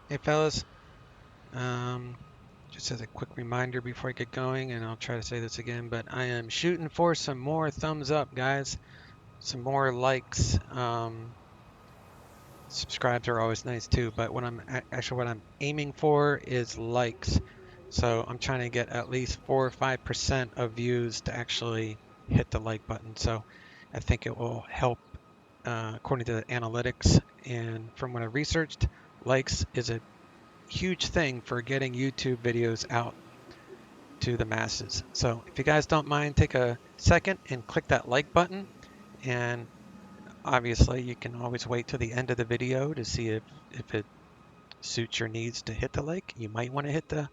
Hey fellas, um, just as a quick reminder before I get going, and I'll try to say this again, but I am shooting for some more thumbs up, guys. Some more likes. Subscribes are always nice too, but what I'm aiming for is likes. So I'm trying to get at least 4 or 5% of views to actually hit the like button. So I think it will help according to the analytics. And from what I researched, likes is a huge thing for getting YouTube videos out to the masses. So if you guys don't mind, take a second and click that like button. And obviously, you can always wait till the end of the video to see if it suits your needs to hit the like. You might want to hit the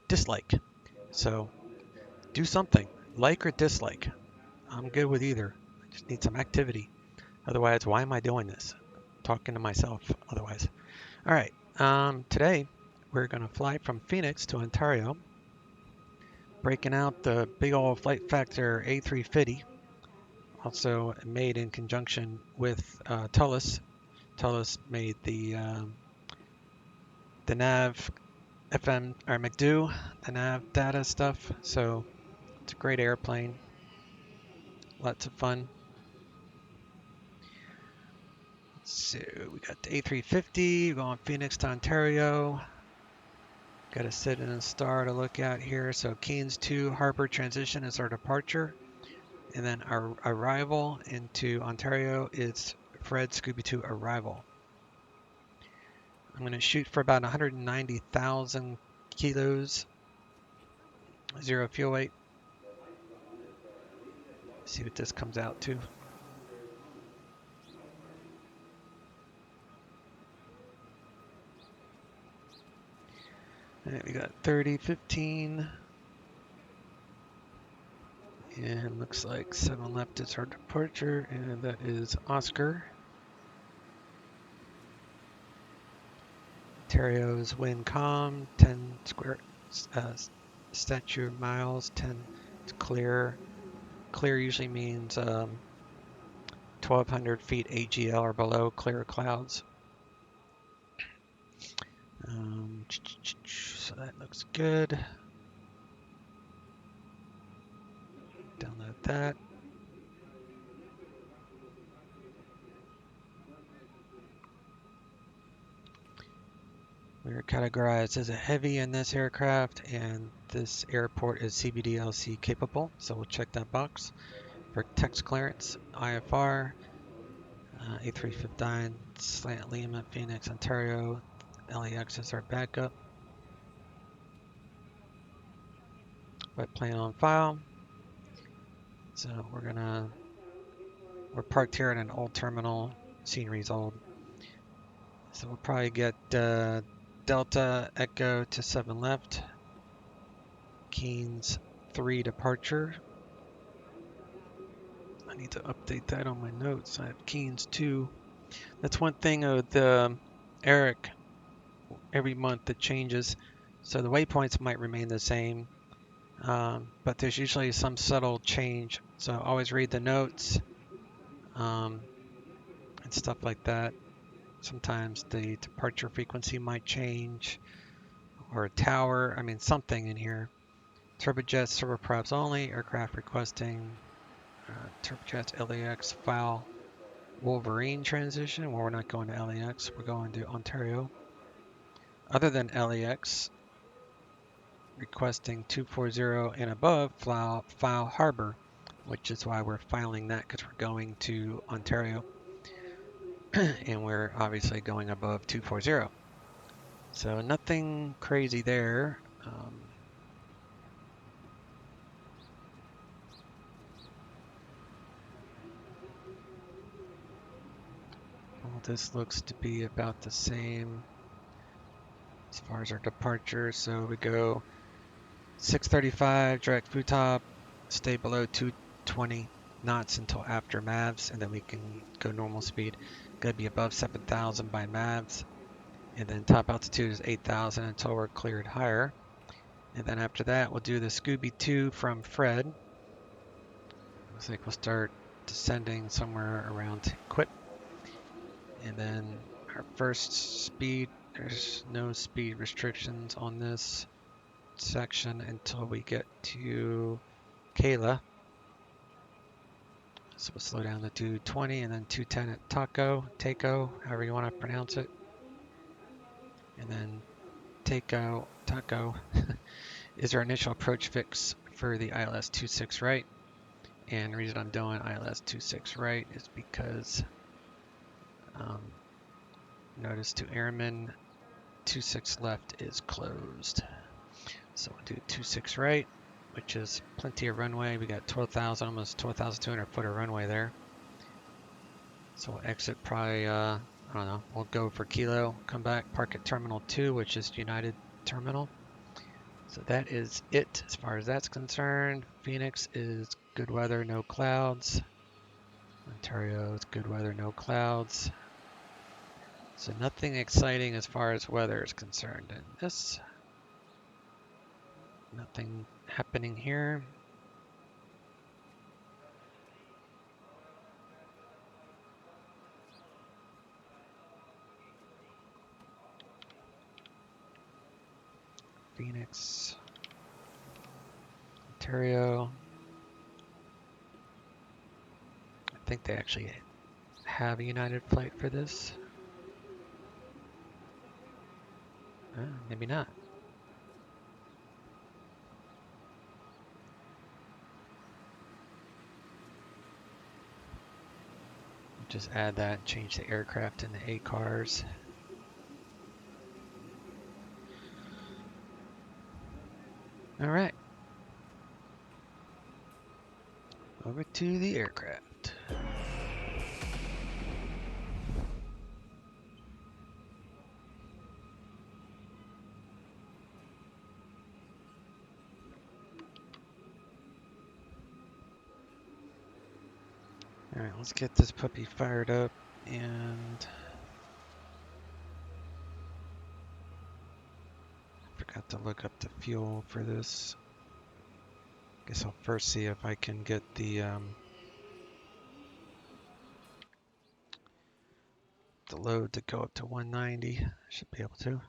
dislike. So do something, like or dislike. I'm good with either. I just need some activity. Otherwise, why am I doing this? Talking to myself otherwise. All right. Today, we're going to fly from Phoenix to Ontario, breaking out the big old Flight Factor A350, also made in conjunction with Tullis. Tullis made the nav FM or McDo, the nav data stuff. So it's a great airplane, lots of fun. So we got the A350 going Phoenix to Ontario. Got a sit and a star to look at here. So Keynes to Harbor transition is our departure. And then our arrival into Ontario is Fred Scooby 2 arrival. I'm going to shoot for about 190,000 kilos, zero fuel weight. See what this comes out to. All right, we got 30, 15. And looks like 7 left is our departure, and that is Oscar. Ontario's wind calm, 10 square statute miles, 10 clear. Clear usually means 1,200 feet AGL or below, clear clouds. So that looks good. Download that. We are categorized as a heavy in this aircraft, and this airport is CBDLC capable, so we'll check that box. For text clearance, IFR, A350 Slant Lima, Phoenix, Ontario. LAX is our backup. Wet plane on file. So we're parked here at an old terminal. Scenery's old. So we'll probably get Delta Echo to 7 left. Keynes 3 departure. I need to update that on my notes. I have Keynes 2. That's one thing of the Eric every month it changes. So the waypoints might remain the same, but there's usually some subtle change. So always read the notes and stuff like that. Sometimes the departure frequency might change or a tower. I mean, something in here. Turbojets, turboprops only, aircraft requesting turbojets, LAX, file, Wolverine transition. Well, we're not going to LAX, we're going to Ontario. Other than LAX, requesting 240 and above, file Harbor, which is why we're filing that because we're going to Ontario and we're obviously going above 240. So nothing crazy there. Well, this looks to be about the same as far as our departure. So we go 635 direct FUTOP, stay below 220 knots until after MAVs, and then we can go normal speed. Got to be above 7,000 by MAVs, and then top altitude is 8,000 until we're cleared higher. And then after that, we'll do the Scooby 2 from Fred. Looks like we'll start descending somewhere around quit. And then our first speed There's no speed restrictions on this section until we get to Kayla. So we'll slow down to 220 and then 210 at Taco, however you want to pronounce it. And then Taco is our initial approach fix for the ILS 26 right. And the reason I'm doing ILS 26 right is because notice to airmen 26 left is closed. So we'll do 26 right, which is plenty of runway. We got 12,000, almost 12,200 foot of runway there. So we'll exit probably, I don't know, we'll go for Kilo, come back, park at Terminal 2, which is United Terminal. So that is it as far as that's concerned. Phoenix is good weather, no clouds. Ontario is good weather, no clouds. So nothing exciting as far as weather is concerned. And this, nothing happening here. Phoenix, Ontario. I think they actually have a United flight for this. Maybe not. Just add that and change the aircraft in the A cars. All right. Over to the aircraft. All right, let's get this puppy fired up and forgot to look up the fuel for this. Guess I'll first see if I can get the load to go up to 190. Should be able to.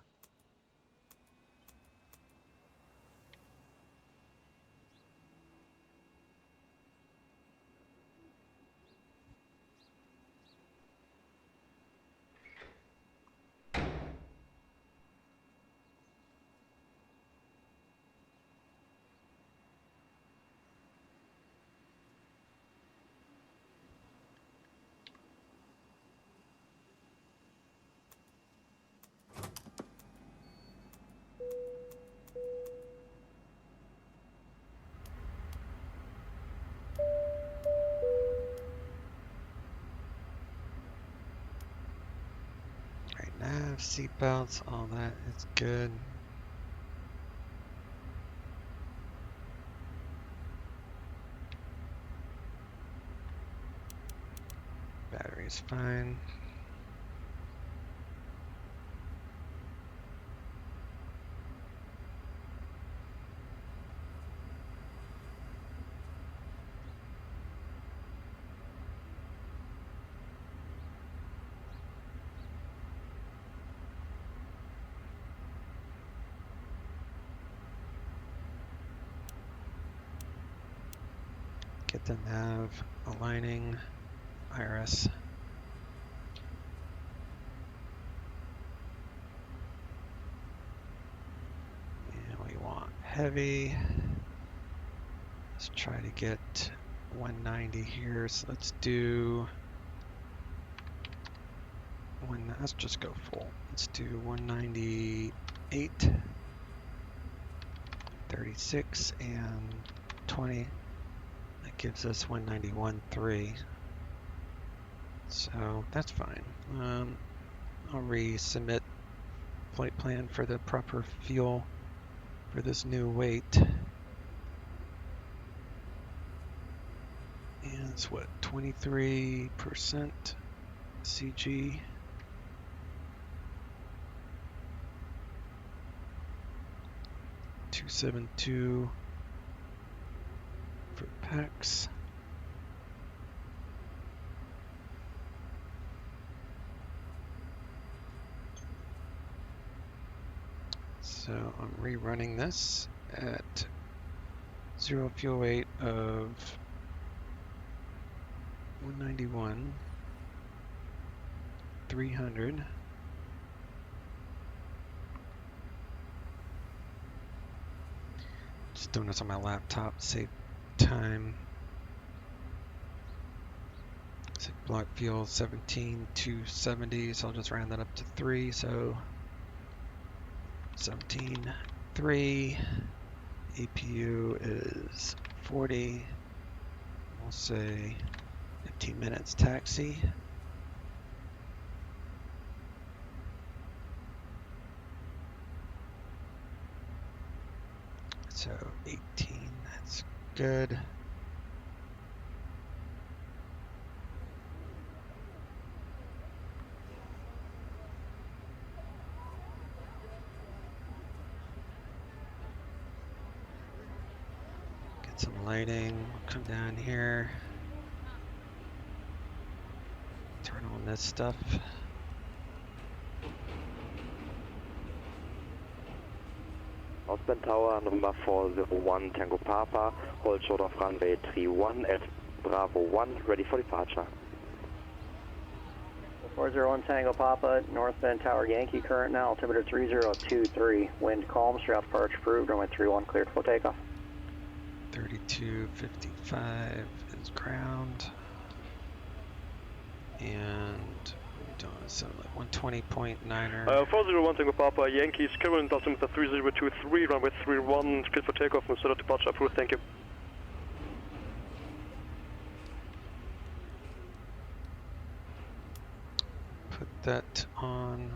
Nav, seatbelts, all that is good. Battery's fine. Get the nav aligning, IRS. And we want heavy. Let's try to get 190 here. So let's do one. Let's just go full. Let's do 198, 36, and 20. That gives us 191.3. So that's fine. I'll resubmit flight plan for the proper fuel for this new weight. And it's what, 23% CG. $272 for packs. So I'm rerunning this at 0 fuel weight of 191, 300. Just doing this on my laptop, save time. So block fuel 17,270, so I'll just round that up to 3. So 17,3. APU is 40. We'll say 15 minutes taxi. So 18, that's good. Get some lighting, come down here. Turn on this stuff. Outbound Tower, number 401 Tango Papa, hold short of runway 31 at Bravo 1, ready for departure. 401 Tango Papa, northbound Tower Yankee, current now, altimeter 3023, wind calm, strap departure approved, runway 31 cleared for takeoff. 3255 is ground. And we're doing so like 120.9er. 401 Tango Papa, Yankees, current altimeter 3023, runway 31, cleared for takeoff, and solid departure approved, thank you. Put that on.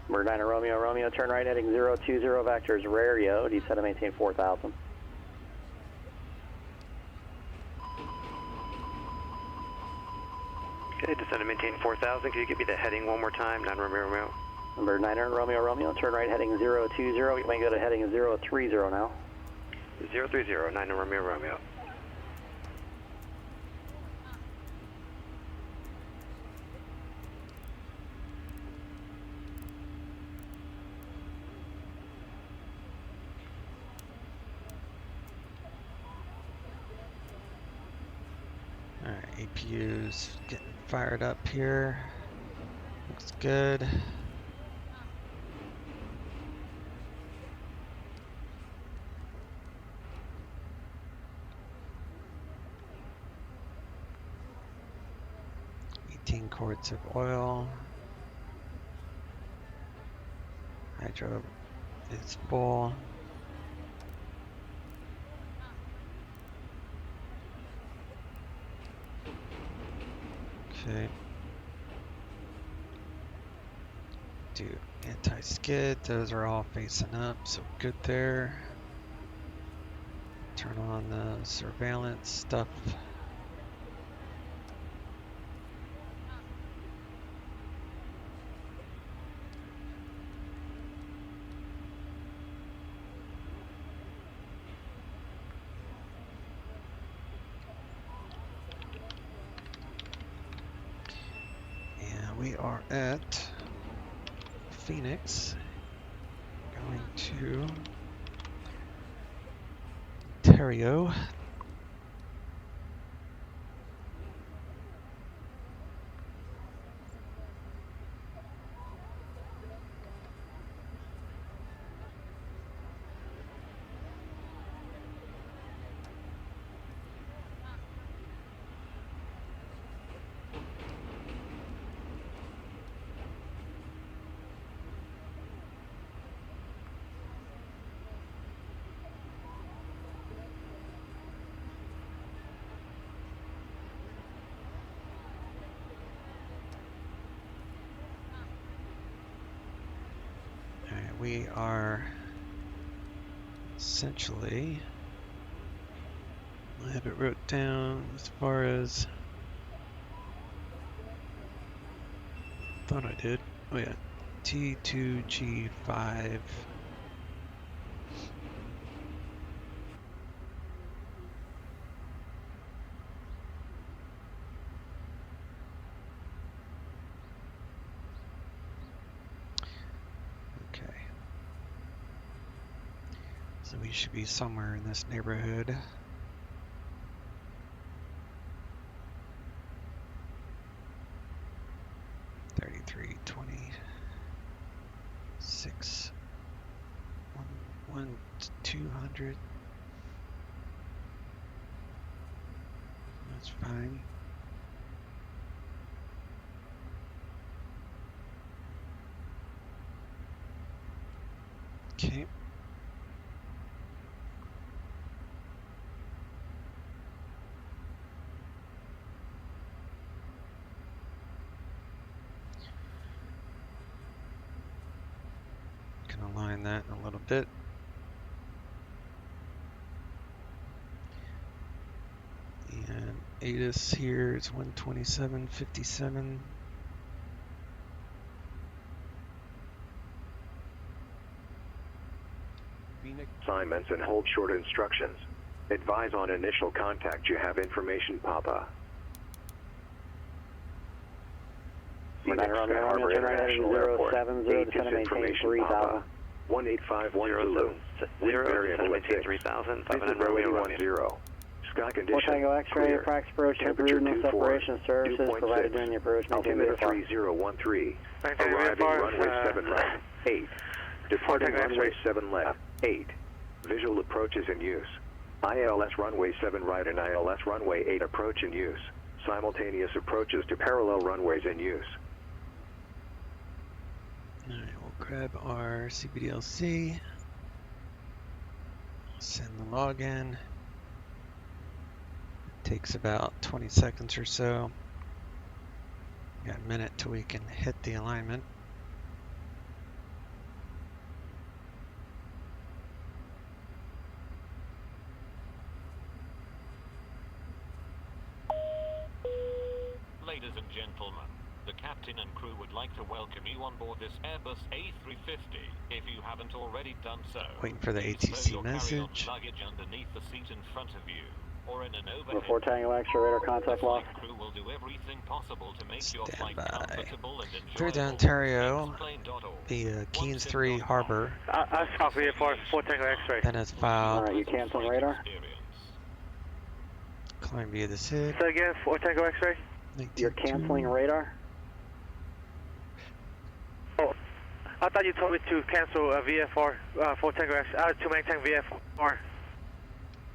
Number 9 Romeo, Romeo, turn right heading 020 vectors, rare yo, descend to maintain 4000. Okay, descend to maintain 4000, can you give me the heading one more time, 9 Romeo Romeo? Number 9 Romeo, Romeo, turn right heading 020, you may go to heading 030 now. 030, 9 Romeo Romeo. Alright, APU's getting fired up here. Looks good. Quarts of oil. Hydro is full. Okay. Do anti-skid, those are all facing up, so good there. Turn on the surveillance stuff. We are at Phoenix, going to Ontario. We are essentially, I have it wrote down as far as, thought I did, oh yeah, T2G5. So we should be somewhere in this neighborhood. $33.26. 200. That's fine. Okay. Can align that in a little bit. And ATIS here is 127.57. Assignments and hold short instructions. Advise on initial contact. You have information, Papa. Phoenix Sky Harbor International Airport. 070, descend and maintain 3000. 18510. Wind variable at 6. 3000, Visit runway 10. Sky condition. 4 Tango X-ray, clear. practice approach, Temperature no 24. separation services 2.6. provided during the approach. Maintain Altimeter VFR. 3013. Maintain Arriving VFR, runway 7 right. 8. Departing Tango runway X-ray. 7 left. 8. Visual approach is in use. ILS runway 7 right and ILS runway 8 approach in use. Simultaneous approaches to parallel runways in use. Alright, we'll grab our CBDLC. Send the login. Takes about 20 seconds or so. Got a minute till we can hit the alignment. Ladies and gentlemen, the captain and crew would like to welcome you on board this Airbus A350. If you haven't already done so, Waiting for the please ATC stow your message. carry-on luggage underneath the seat in front of you, or in an overhead. 4 Tango X-ray, radar The contact lost. flight crew will do everything possible to make your flight Standby. comfortable and enjoyable. Clear to Ontario Explain.org. via Keens Once in 3 Hong Kong, Harbor. I copy VFR, 4 Tango X-ray. Then it's filed. Alright, you canceling radar? Climb via the SID. Say again, 4 Tango X-ray. You're canceling radar? Oh, I thought you told me to cancel VFR, 4 Tango X-ray, to maintain VFR.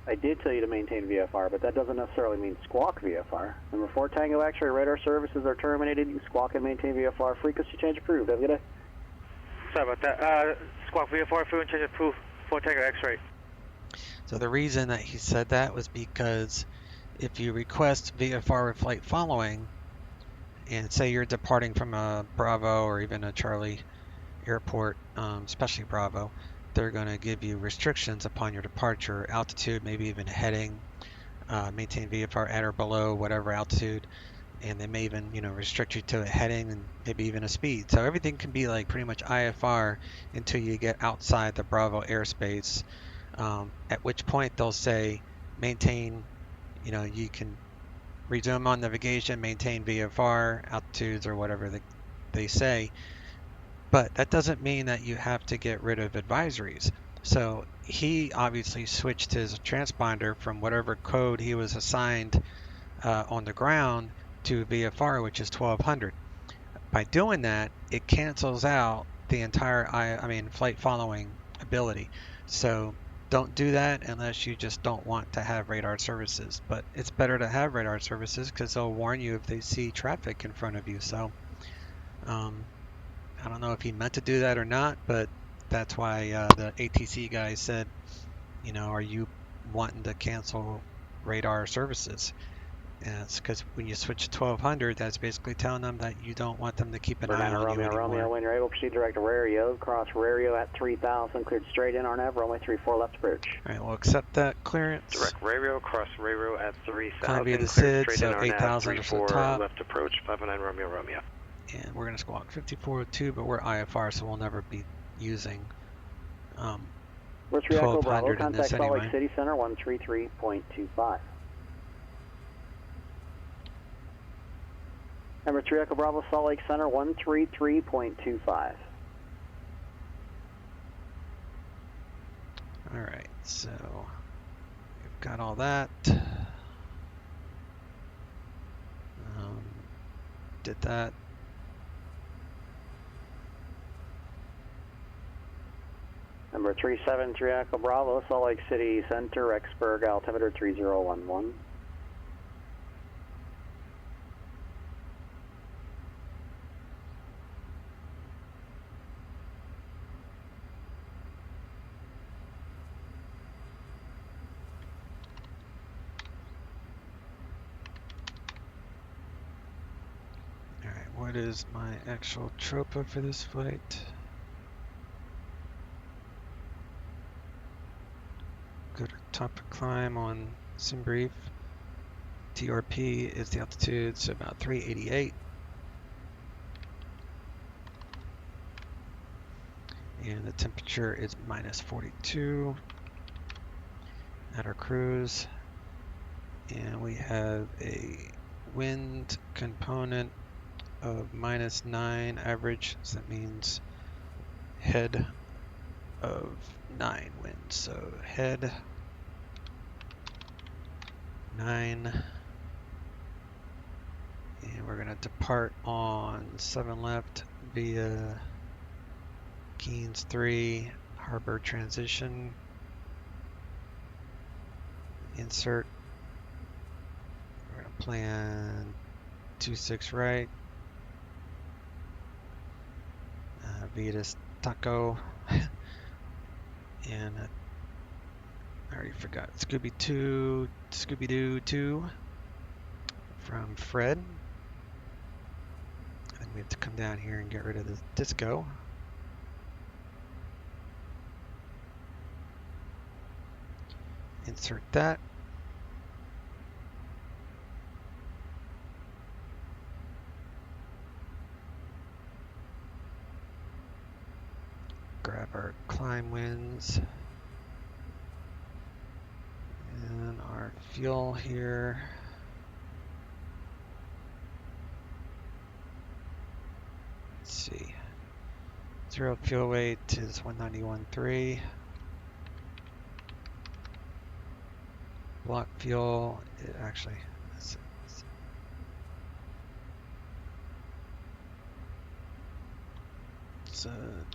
I did tell you to maintain VFR, but that doesn't necessarily mean squawk VFR. Number 4 Tango X-ray, radar services are terminated. You squawk and maintain VFR. Frequency change approved. Have a good day. Sorry about that. Squawk VFR, frequency change approved, 4 Tango X-ray. So the reason that he said that was because if you request VFR with flight following, and say you're departing from a Bravo or even a Charlie airport, especially Bravo, they're going to give you restrictions upon your departure, altitude, maybe even heading, maintain VFR at or below whatever altitude, and they may even, restrict you to a heading and maybe even a speed. So everything can be like pretty much IFR until you get outside the Bravo airspace, at which point they'll say maintain, you can resume on navigation, maintain VFR, altitudes or whatever they say. But that doesn't mean that you have to get rid of advisories. So he obviously switched his transponder from whatever code he was assigned on the ground to VFR, which is 1200. By doing that, it cancels out the entire flight following ability. So don't do that unless you just don't want to have radar services. But it's better to have radar services because they'll warn you if they see traffic in front of you. So I don't know if he meant to do that or not, but that's why the ATC guy said, are you wanting to cancel radar services? And it's because when you switch to 1200, that's basically telling them that you don't want them to keep an eye on you anymore. When you're able, proceed direct to Rario, cross Rario at 3000, cleared straight in RNAV, runway 34 left approach. All right, we'll accept that clearance. Direct Rario, cross Rario at 3000. Climb via the clear SID, straight so in RNAV, 8000 is the 34 top. left approach, 59 Romeo Romeo. And we're going to squawk 5402, but we're IFR, so we'll never be using Where's Echo Bravo, 1200 in contact this Salt Lake anyway. City Center 133.25. Number 3 Echo Bravo, Salt Lake Center 133.25. All right, so we've got all that. Did that. Number 373 Echo Bravo, Salt Lake City Center, Rexburg, altimeter 3011. All right, what is my actual tropa for this flight? Go to topic climb on SimBrief. TRP is the altitude, so about 388. And the temperature is minus 42 at our cruise. And we have a wind component of -9 average, so that means head of 9 winds. So head 9. And we're going to depart on 7 left via Keynes 3 harbor transition. Insert. We're going to plan 26 right. Vitas Taco. And I already forgot. Scooby-Doo 2 from Fred. And we have to come down here and get rid of the disco. Insert that. Grab our climb winds. And our fuel here. Let's see. Zero fuel weight is 191.3. Block fuel, actually, it's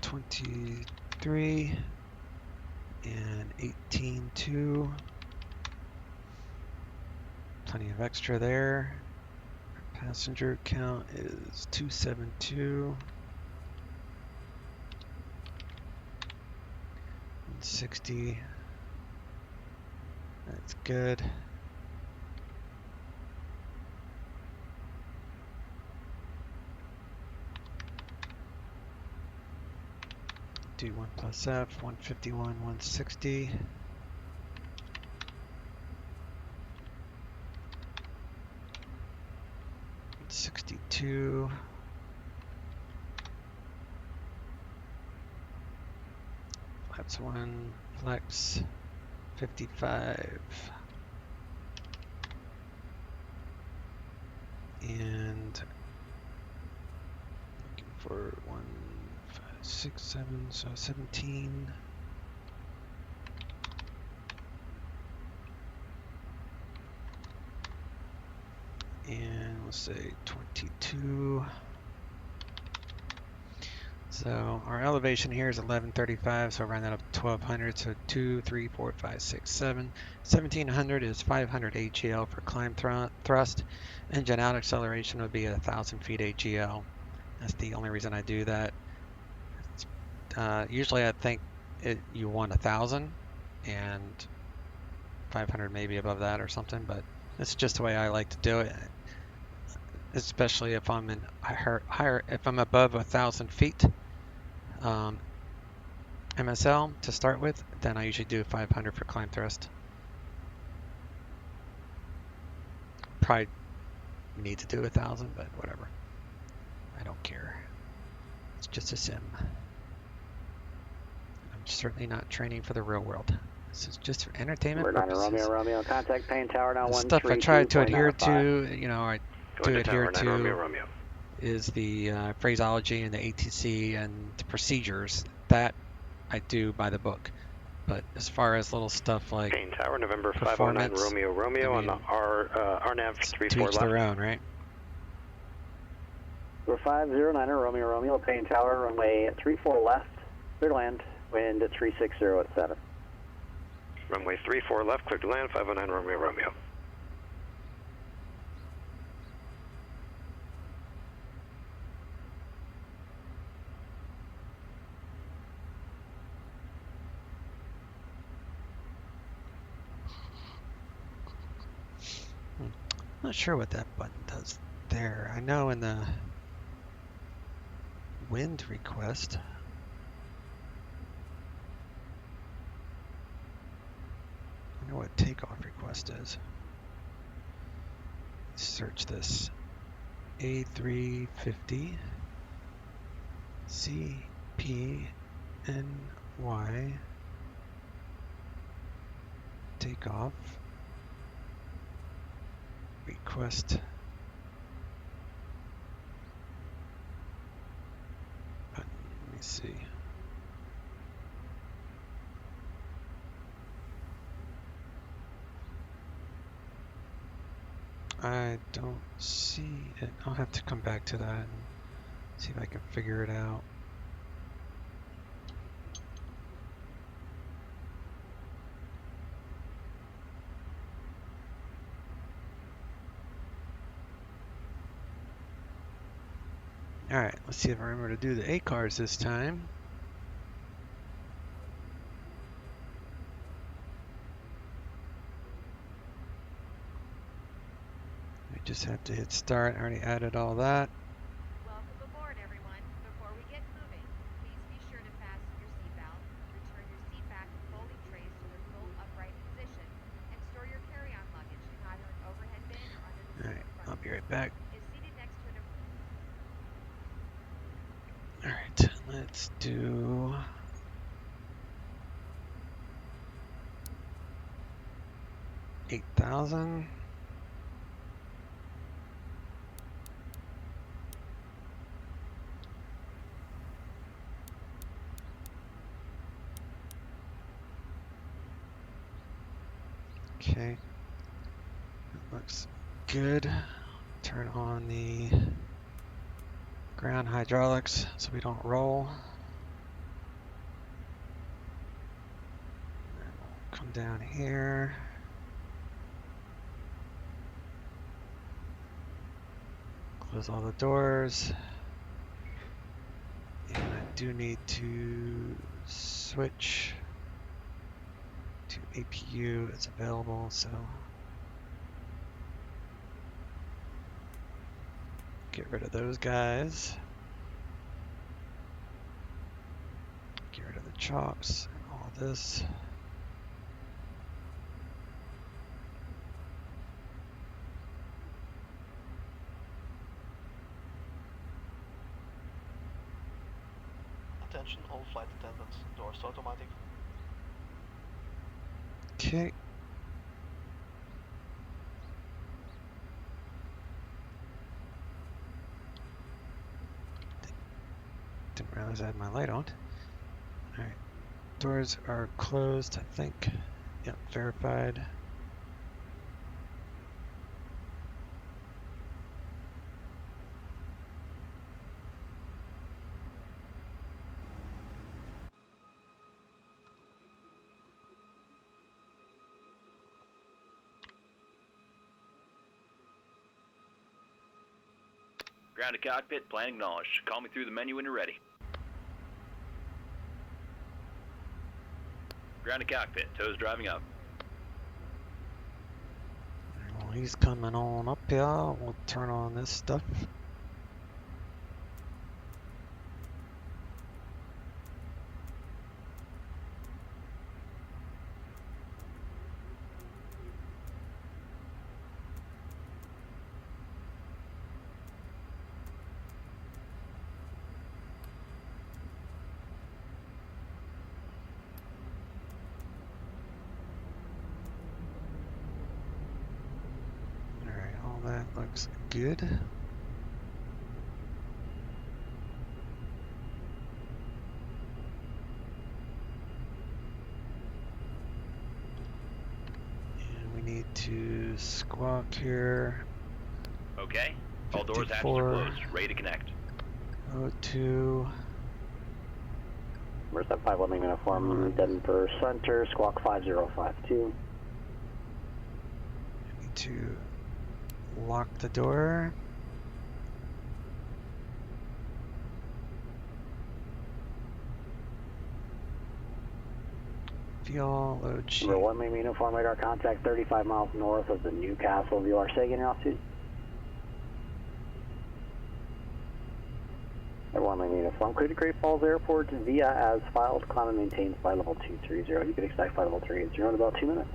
23 and 18.2. Plenty of extra there. Our passenger count is 272. 60. That's good. Do 1 plus F, 151, 160. $62. Flaps 1, flex 55. And looking for 1, 5, 6, 7, so 17. And we'll say 22. So our elevation here is 1135, so round that up to 1200. So 2, 3, 4, 5, 6, 7. 1700 is 500 AGL for climb thrust. Engine out acceleration would be 1,000 feet AGL. That's the only reason I do that. Usually I think you want 1,000 and 500 maybe above that or something, but it's just the way I like to do it. Especially if I'm in higher, if I'm above 1,000 feet MSL to start with, then I usually do 500 for climb thrust. Probably need to do 1,000, but whatever. I don't care. It's just a sim. I'm certainly not training for the real world. This is just for entertainment purposes. Romeo, contact Payne Tower now. The stuff I try to adhere to, you know, I to adhere to Romeo. is the phraseology and the ATC and the procedures that I do by the book. But as far as little stuff like Kane Tower, November 509 performance, Romeo Romeo I on the mean, RNAV it's to 34 each left. their own, right? We're 509er Romeo Romeo, Payne Tower, runway 34 left, clear to land, wind at 360 at 7. Runway 34 left, clear to land, 509 Romeo Romeo. Not sure what that button does there. I know in the wind request, I know what takeoff request is. Search this. A350 CPNY takeoff request button. Let me see. I don't see it. I'll have to come back to that and see if I can figure it out. Alright, let's see if I remember to do the A cars this time. I just have to hit start. I already added all that. Welcome aboard, everyone. Before we get moving, please be sure to fasten your seatbelt, return your seat back and folding trays to their full upright position, and store your carry-on luggage in either an overhead bin or under the seat Alright, in front I'll of be you. right back. Is seated next to an Alright, let's do 8,000. Okay, that looks good. Turn on the ground hydraulics so we don't roll. And then we'll come down here. Close all the doors. And I do need to switch to APU. It's available, so get rid of those guys. Get rid of the chocks and all this. Attention all flight attendants, doors automatic. Okay. Didn't realize I had my light on. Alright. Doors are closed, I think. Yep, verified. Ground to cockpit, plan acknowledged. Call me through the menu when you're ready. Ground to cockpit, toes driving up. Well, he's coming on up here. We'll turn on this stuff. Alright, all that looks good. need to squawk here. Okay. All doors, hatches 54. are closed. Ready to connect. O2. Number 751 Lima Uniform, Denver Center, squawk 5052. I need to lock the door. Fuel, load sheet. Number 1 Lima Uniform, radar contact 35 miles north of the Newcastle VLR Sagan altitude. Number 1 Lima Uniform, clear to Great Falls Airport via as filed, climb and maintain flight level 230. You can expect flight level 380 in about 2 minutes.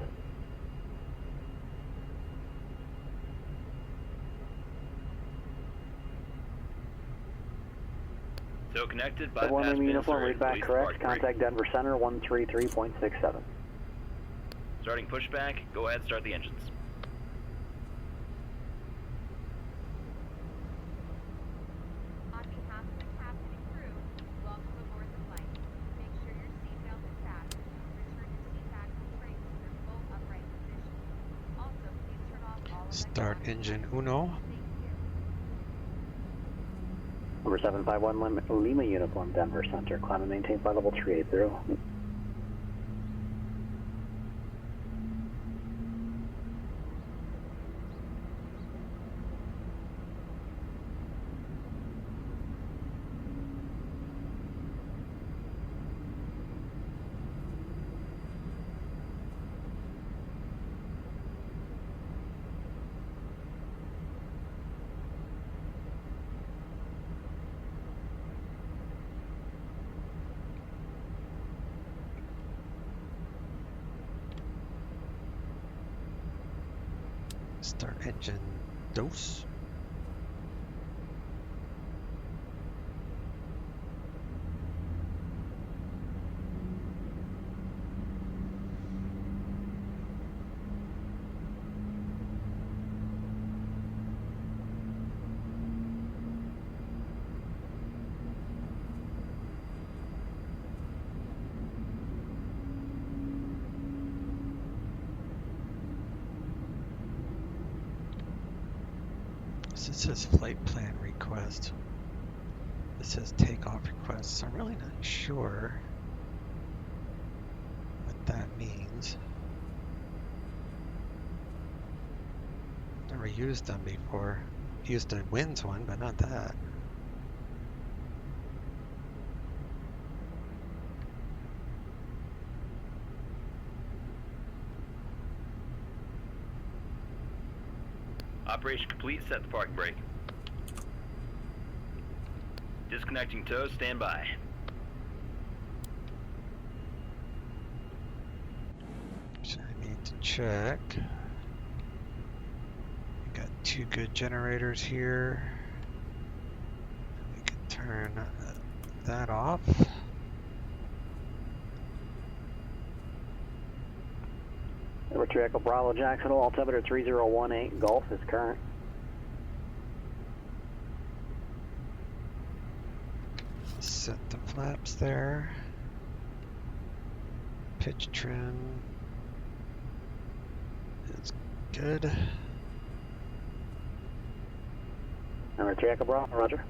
So connected, Number 1 bypass Lima pins Uniform, are read back release correct, park brake. contact Denver Center 133.67. Starting pushback, go ahead, start the engines. On behalf of the captain and crew, welcome aboard the flight. Make sure your seatbelt is fastened. Return your seat back to trains to their full upright position. Also, please turn off all Start electronic engine devices. uno. Thank you. Number 751 Lima Uniform, Denver Center, climb and maintain flight level 380. Start engine dos. This says flight plan request. This says takeoff request. So I'm really not sure what that means. Never used them before. Used a winds one, but not that. Operation complete, set the parking brake. Disconnecting tow, stand by. So I need to check. We got two good generators here. We can turn that off. Number 3 Echo Bravo Jackson, altimeter 3018 Golf is current. Set the flaps there. Pitch trim is good. Number 3 Echo Bravo, roger.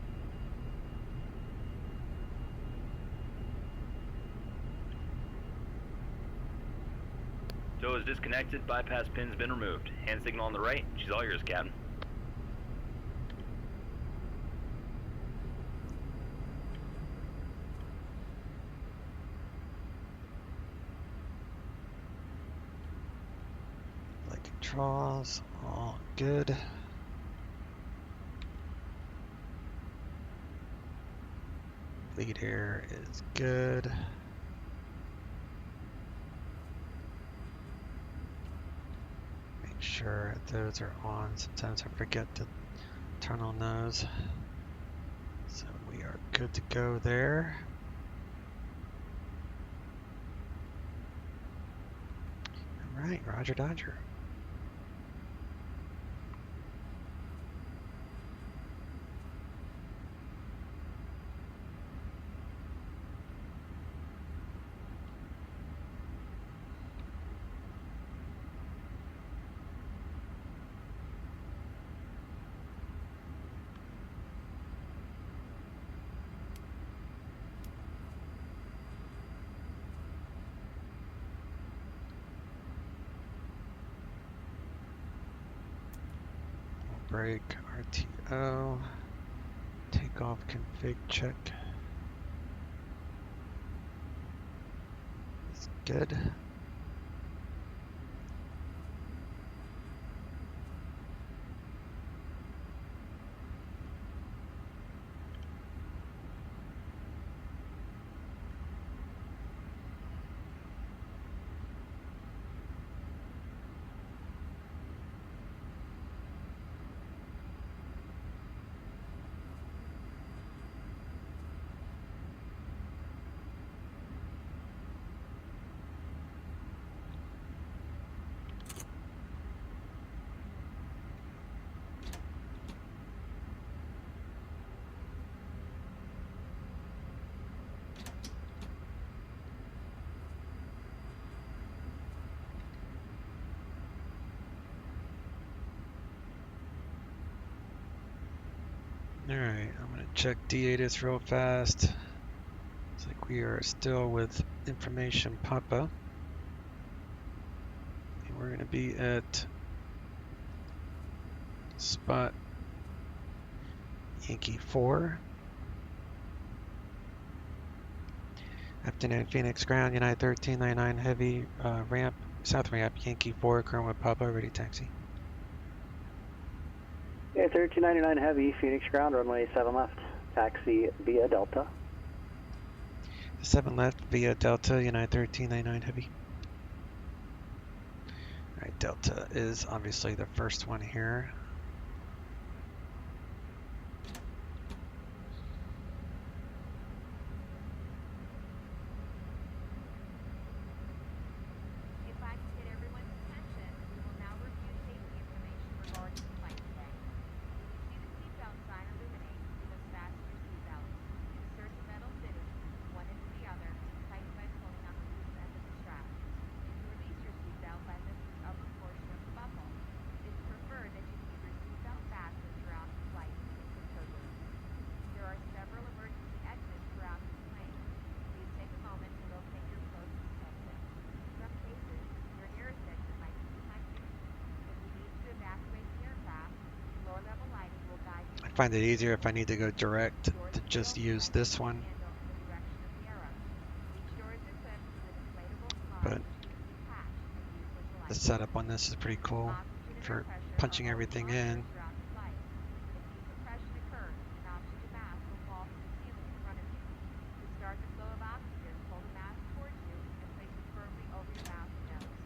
Tow is disconnected, bypass pin's been removed. Hand signal on the right, she's all yours, Captain. Flight controls, all good. Lead air is good. Make sure those are on. Sometimes I forget to turn on those. So we are good to go there. All right, Roger Dodger. brake, RTO, takeoff config check. It's good. Alright, I'm gonna check DATIS real fast. Looks like we are still with information Papa. And we're gonna be at spot Yankee 4. Afternoon, Phoenix ground, United 1399 heavy ramp, south ramp, Yankee 4, current with Papa, ready taxi. Yeah, 1399 heavy, Phoenix ground, runway 7 left, taxi via Delta. 7 left via Delta, United 1399 heavy. Alright, Delta is obviously the first one here. If I can get everyone's attention, we will now review safety information regarding the flight today. When you see the seatbelt sign illuminate, you must fasten your seatbelt. Insert the metal fittings, one into the other, and tighten by pulling on the loose end of the strap. You can release your seatbelt by lifting the upper portion of the buckle. It's preferred that you keep your seatbelt fastened throughout the flight into tow booth. There are several emergency exits throughout the plane. Please take a moment to locate your closest exit. In some cases, your nearest exit might be behind you. If you need to evacuate the aircraft, floor level lighting will guide you. I find it easier if I need to go direct Doors to will be just open use as this you one, handle in the direction of the arrow. Each door is equipped with inflatable slide but which can be detached and used as a the life setup vest. on this is pretty cool Oxygen and air for pressure punching are always everything monitored in. throughout the flight. If decompression occurs, an oxygen mask will fall from the ceiling in front of you. To start the flow of oxygen, pull the mask towards you and place it firmly over your mouth and nose.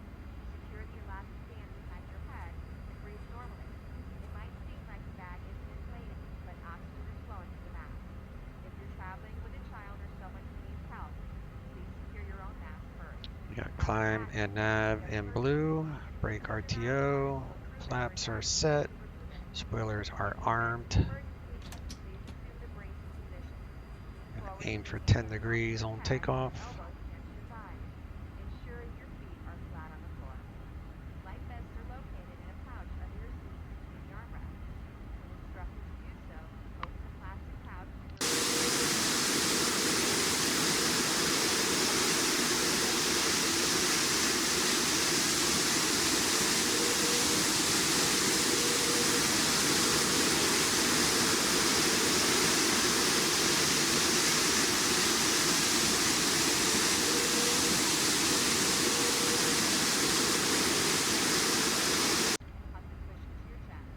Secure the elastic band behind your head and breathe normally. It might seem like the bag isn't inflating, but oxygen is flowing to the mask. If you're traveling with a child or someone who needs help, please secure your own mask first. We got climb and nav in blue, brake RTO, flaps are set, spoilers are armed. Emergency, please assume the bracing position. Lean Gonna forward aim with for your 10 hands on degrees your on head and takeoff. elbows against your thighs, ensuring your feet are flat on the floor. Life vests are located in a pouch under your seat between the armrests. When instructed to do so, open the plastic pouch and remove. Hug the cushion to your chest.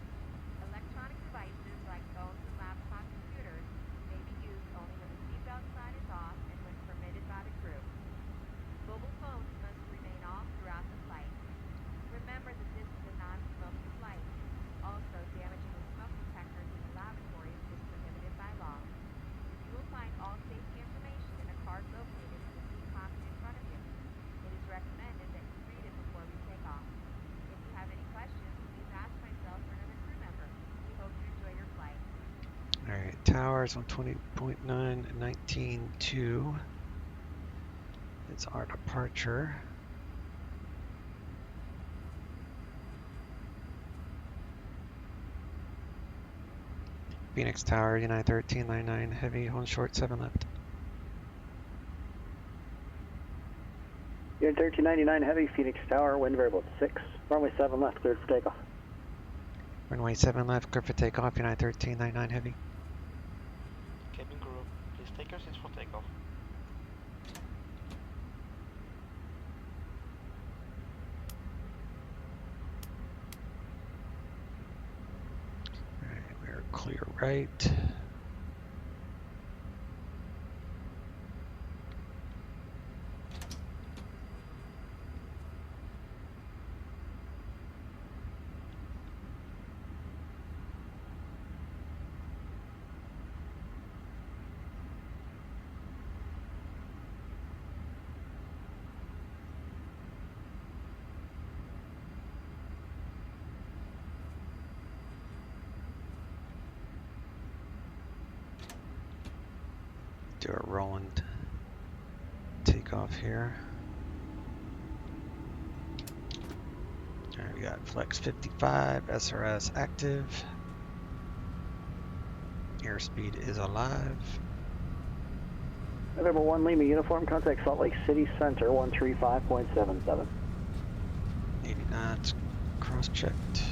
Electronic devices like phones and laptop computers may be used only when the seatbelt sign is off and when permitted by the crew. Mobile phones must remain off throughout the flight. Remember that this is a non-smoking flight. Also, damaging the smoke detectors in the lavatories is prohibited by law. You will find all safety information in a card located in the seat pocket in front of you. It is recommended that you read it before we take off. If you have any questions, please ask myself or another crew member. We hope you enjoy your flight. Alright, towers on 20.9, 19.2. It's our departure. Phoenix Tower, United 1399 heavy, on short 7 left. Unit 1399 heavy, Phoenix Tower, wind variable 6, runway 7 left, cleared for takeoff. Runway 7 left, clear for takeoff, United 1399 Heavy. Cabin crew, please take your seats for takeoff. Alright, we're clear right. Do a rolling takeoff here. Alright, we got flex 55, SRS active. Airspeed is alive. November 1 Lima uniform, contact Salt Lake City Center 135.77. 80 knots, cross-checked.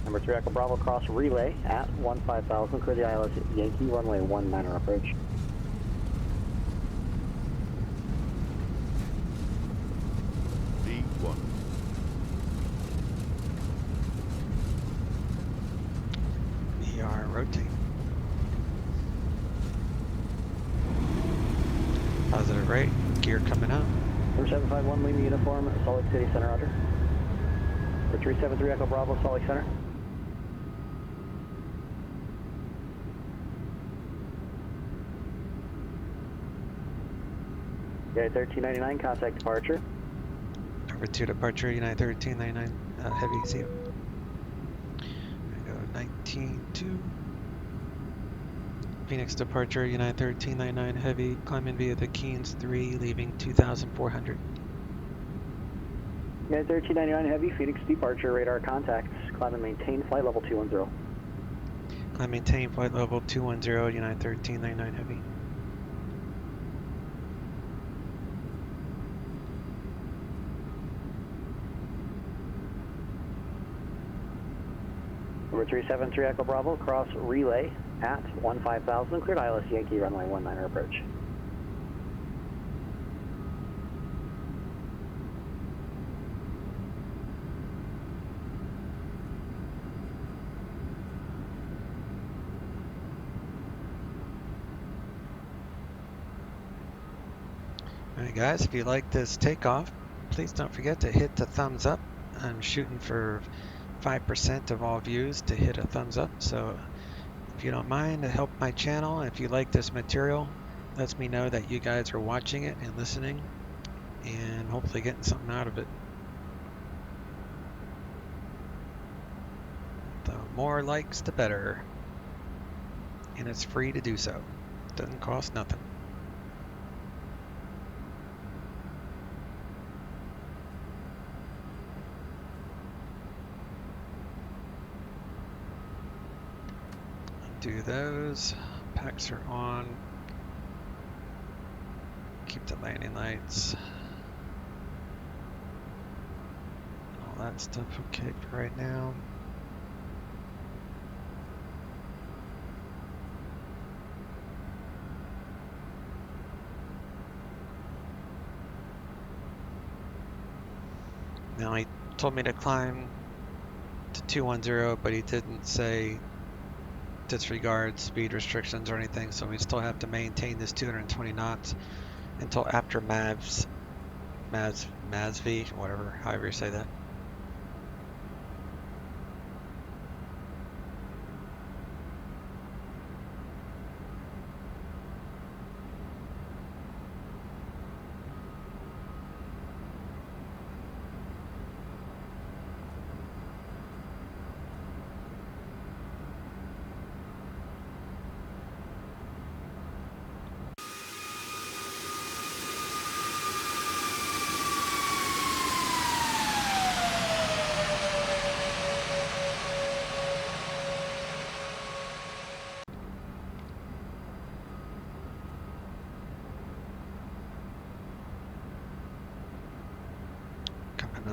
Number 3 Echo Bravo, cross relay at 15,000, clear the ILS Yankee, runway 19 approach. V1. ER rotate. Positive rate, gear coming up. Number 751 Lima uniform, Salt Lake City Center, roger. Number 373 Echo Bravo, Salt Lake Center. United 1399, contact departure. Number 2 departure, United 1399 Heavy, see you. Go 19-2. Phoenix departure, United 1399 Heavy, climbing via the Keens 3, leaving 2,400. United 1399 Heavy, Phoenix departure, radar contacts, climb and maintain flight level 210. Climb maintain flight level 210, United 1399 Heavy. Number 373 Echo Bravo, cross relay at 15,000, cleared ILS Yankee, runway 19 approach. Alright guys, if you like this takeoff, please don't forget to hit the thumbs up. I'm shooting for 5% of all views to hit a thumbs up, so if you don't mind to help my channel, if you like this material, lets me know that you guys are watching it and listening and hopefully getting something out of it. The more likes, the better. And it's free to do so. Doesn't cost nothing. Do those. Packs are on. Keep the landing lights. All that stuff okay for right now. Now he told me to climb to 210, but he didn't say disregard speed restrictions or anything, so we still have to maintain this 220 knots until after MAVV, whatever, however you say that.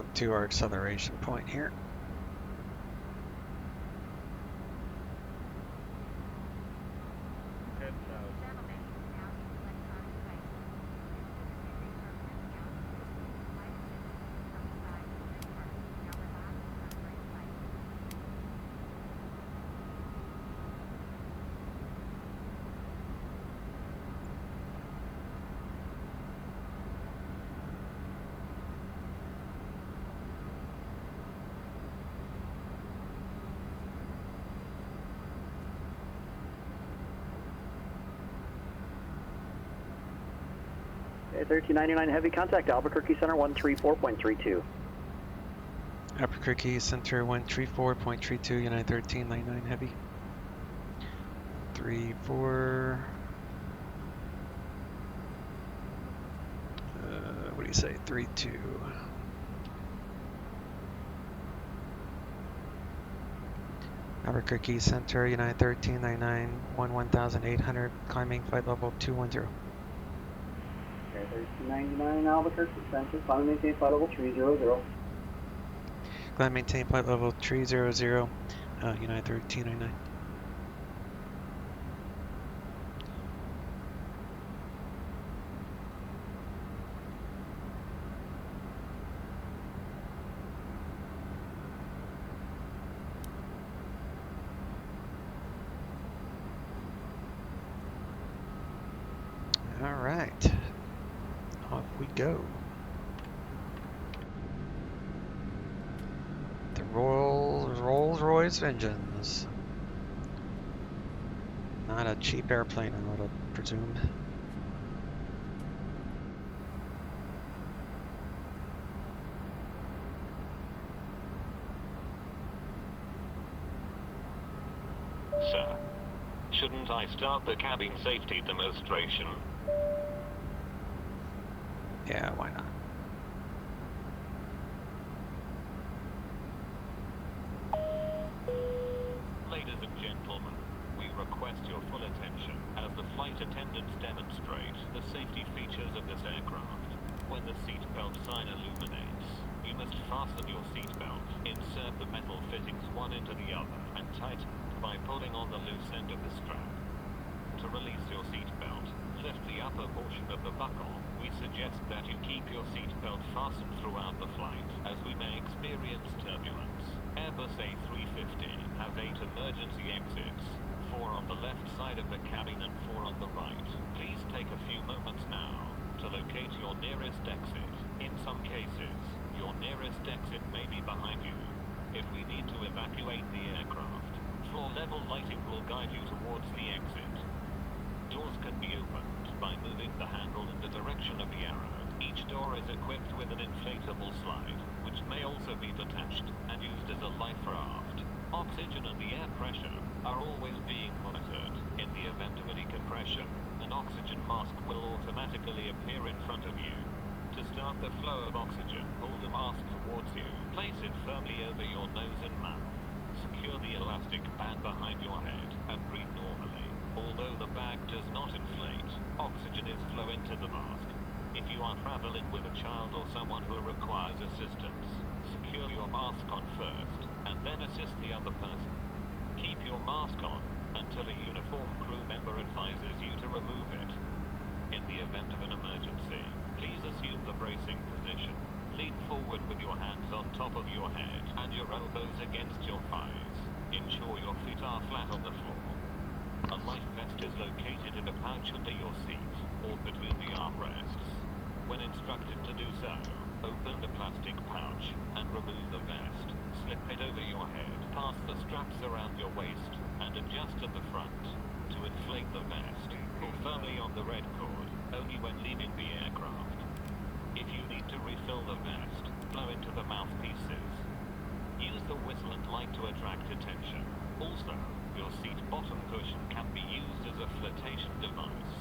up to our acceleration point here. Gentlemen, now use electronic devices. Now relax and bring flight. Okay, 1399 heavy contact, Albuquerque Center 134.32. Albuquerque Center 134.32, United 1399 heavy. 34. What do you say? 32. Albuquerque Center, United 1399, 11,800, climbing flight level 210. Okay, 1399 Albuquerque Center, climb and maintain flight level 300. Climb maintain flight level 300, United 1399. All right, off we go. The Rolls-Royce engines. Not a cheap airplane, I would presume. Sir, shouldn't I start the cabin safety demonstration? Yeah, why not? Ladies and gentlemen, we request your full attention as the flight attendants demonstrate the safety features of this aircraft. When the seatbelt sign illuminates, you must fasten your seatbelt, insert the metal fittings one into the other, and tighten by pulling on the loose end of the strap. To release your seatbelt, lift the upper portion of the buckle. We suggest that you keep your seatbelt fastened throughout the flight, as we may experience turbulence. Airbus A350 has 8 emergency exits, 4 on the left side of the cabin and 4 on the right. Please take a few moments now to locate your nearest exit. In some cases, your nearest exit may be behind you. If we need to evacuate the aircraft, floor level lighting will guide you towards the exit. Doors can be opened by moving the handle in the direction of the arrow. Each door is equipped with an inflatable slide, which may also be detached and used as a life raft. Oxygen and the air pressure are always being monitored. In the event of a decompression, an oxygen mask will automatically appear in front of you. To start the flow of oxygen, pull the mask towards you. Place it firmly over your nose and mouth. Secure the elastic band behind your head and breathe normally. Although the bag does not inflate, oxygen is flowing to the mask. If you are traveling with a child or someone who requires assistance, secure your mask on first, and then assist the other person. Keep your mask on until a uniformed crew member advises you to remove it. In the event of an emergency, please assume the bracing position. Lean forward with your hands on top of your head and your elbows against your thighs. Ensure your feet are flat on the floor. A life vest is located in a pouch under your seat or between the armrests. When instructed to do so, open the plastic pouch and remove the vest. Slip it over your head, pass the straps around your waist, and adjust at the front. To inflate the vest, pull firmly on the red cord, only when leaving the aircraft. If you need to refill the vest, blow into the mouthpieces. Use the whistle and light to attract attention. Also, your seat bottom cushion can be used as a flotation device.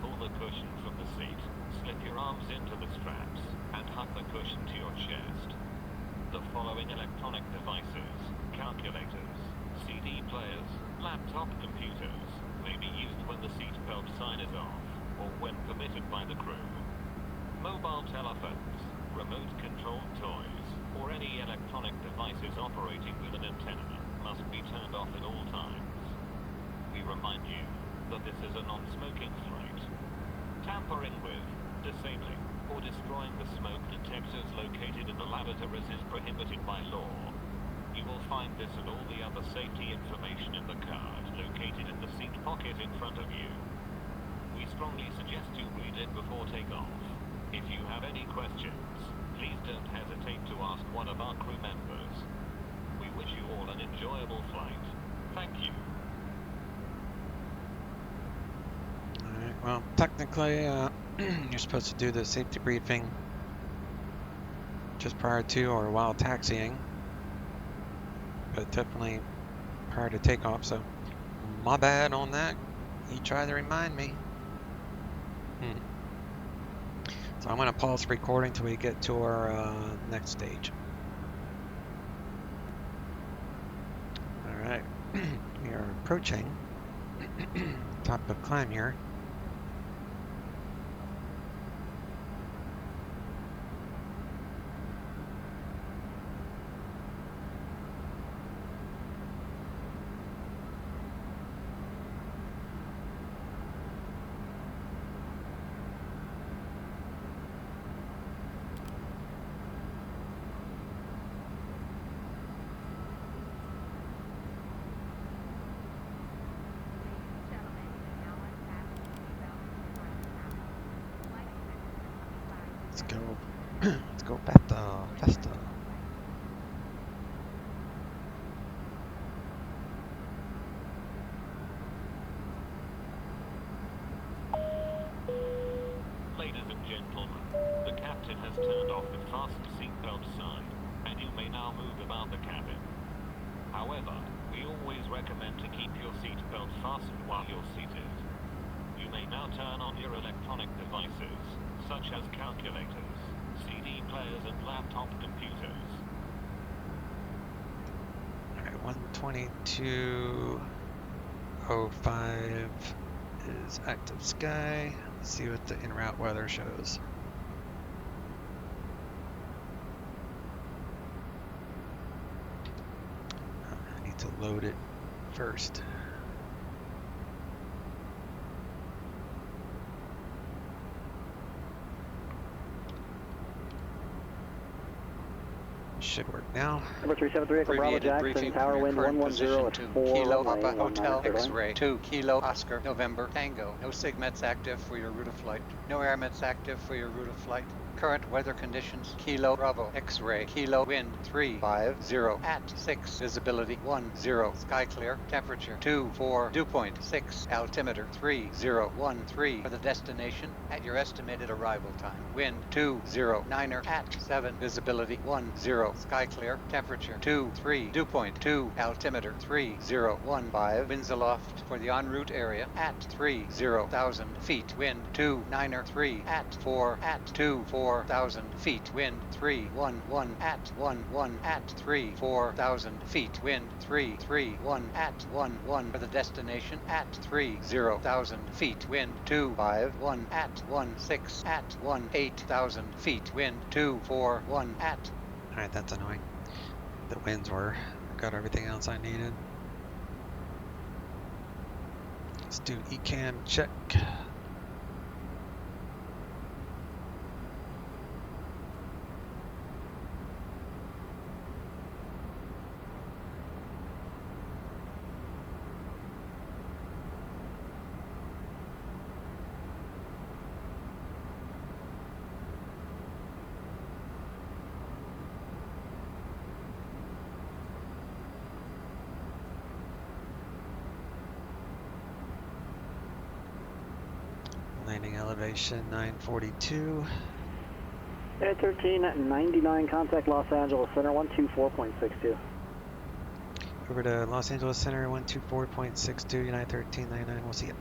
Pull the cushion from the seat, slip your arms into the straps, and hug the cushion to your chest. The following electronic devices, calculators, CD players, laptop computers, may be used when the seatbelt sign is off, or when permitted by the crew. Mobile telephones, Remote controlled toys, or any electronic devices operating with an antenna, must be turned off at all times. We remind you that this is a non-smoking flight. Tampering with, disabling, or destroying the smoke detectors located in the lavatories is prohibited by law. You will find this and all the other safety information in the card located in the seat pocket in front of you. We strongly suggest you read it before takeoff. If you have any questions, please don't hesitate to ask one of our crew members. We wish you all an enjoyable flight. Thank you. Alright, well, technically, you're supposed to do the safety briefing just prior to or while taxiing, but definitely prior to takeoff, so my bad on that. You try to remind me. So I'm going to pause the recording till we get to our next stage. Alright, we are approaching top of climb here. Let's go faster. Ladies and gentlemen, the captain has turned off the fasten seatbelt sign, and you may now move about the cabin. However, we always recommend to keep your seatbelt fastened while you're seated. You may now turn on your electronic devices, such as calculators, CD players, and laptop computers. Alright, 122.05 is active sky. Let's see what the en route weather shows. I need to load it first. Should work now. Number 373 Echo Bravo Jackson, tower wind 110 at 4 Kilo runway, Papa Hotel 19 X-ray 2 Kilo Oscar November Tango. No SIGMETs active for your route of flight. No AirMETs active for your route of flight. Current weather conditions: Kilo Bravo X-ray Kilo wind 350 at 6 visibility 10 sky clear temperature 24 dew point 6 altimeter 3013 for the destination at your estimated arrival time. Wind 209er at 7 visibility 10 sky clear temperature 23 dew point 2 altimeter 3015 winds aloft for the en route area at 30,000 feet. Wind 29er 3 at 4 at 24,000 feet. Wind 311 at 11 at 34,000 feet. Wind 331 at 11 for the destination at 30,000 feet. Wind 251 at 16 at 18,000 feet. Wind 241 at. Alright, that's annoying. The winds were. Got everything else I needed. Let's do ECAM check. Landing elevation 942. Air 1399, contact Los Angeles Center 124.62. Over to Los Angeles Center 124.62, United 1399. We'll see you.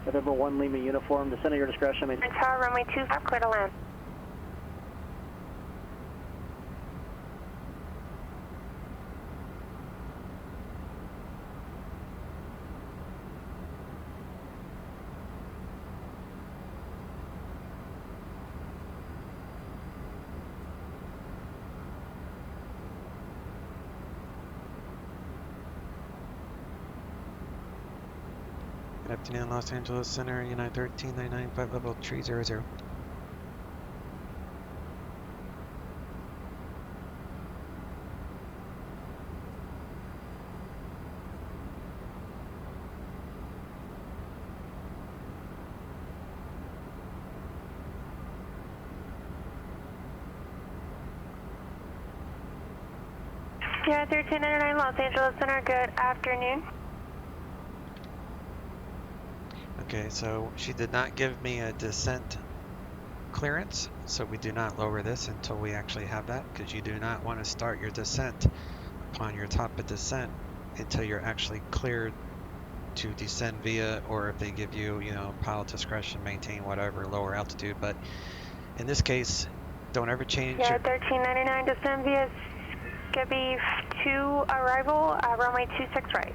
November 1 Lima uniform, descend at your discretion. Tower runway 25, clear to land. Afternoon, Los Angeles Center, United 1399, flight level 300. United 1399, Los Angeles Center, good afternoon. Okay, so she did not give me a descent clearance, so we do not lower this until we actually have that, because you do not want to start your descent upon your top of descent until you're actually cleared to descend via, or if they give you, you know, pilot discretion, maintain whatever, lower altitude. But in this case, don't ever change your... 1399, descend via Scooby 2 arrival, runway 26 right.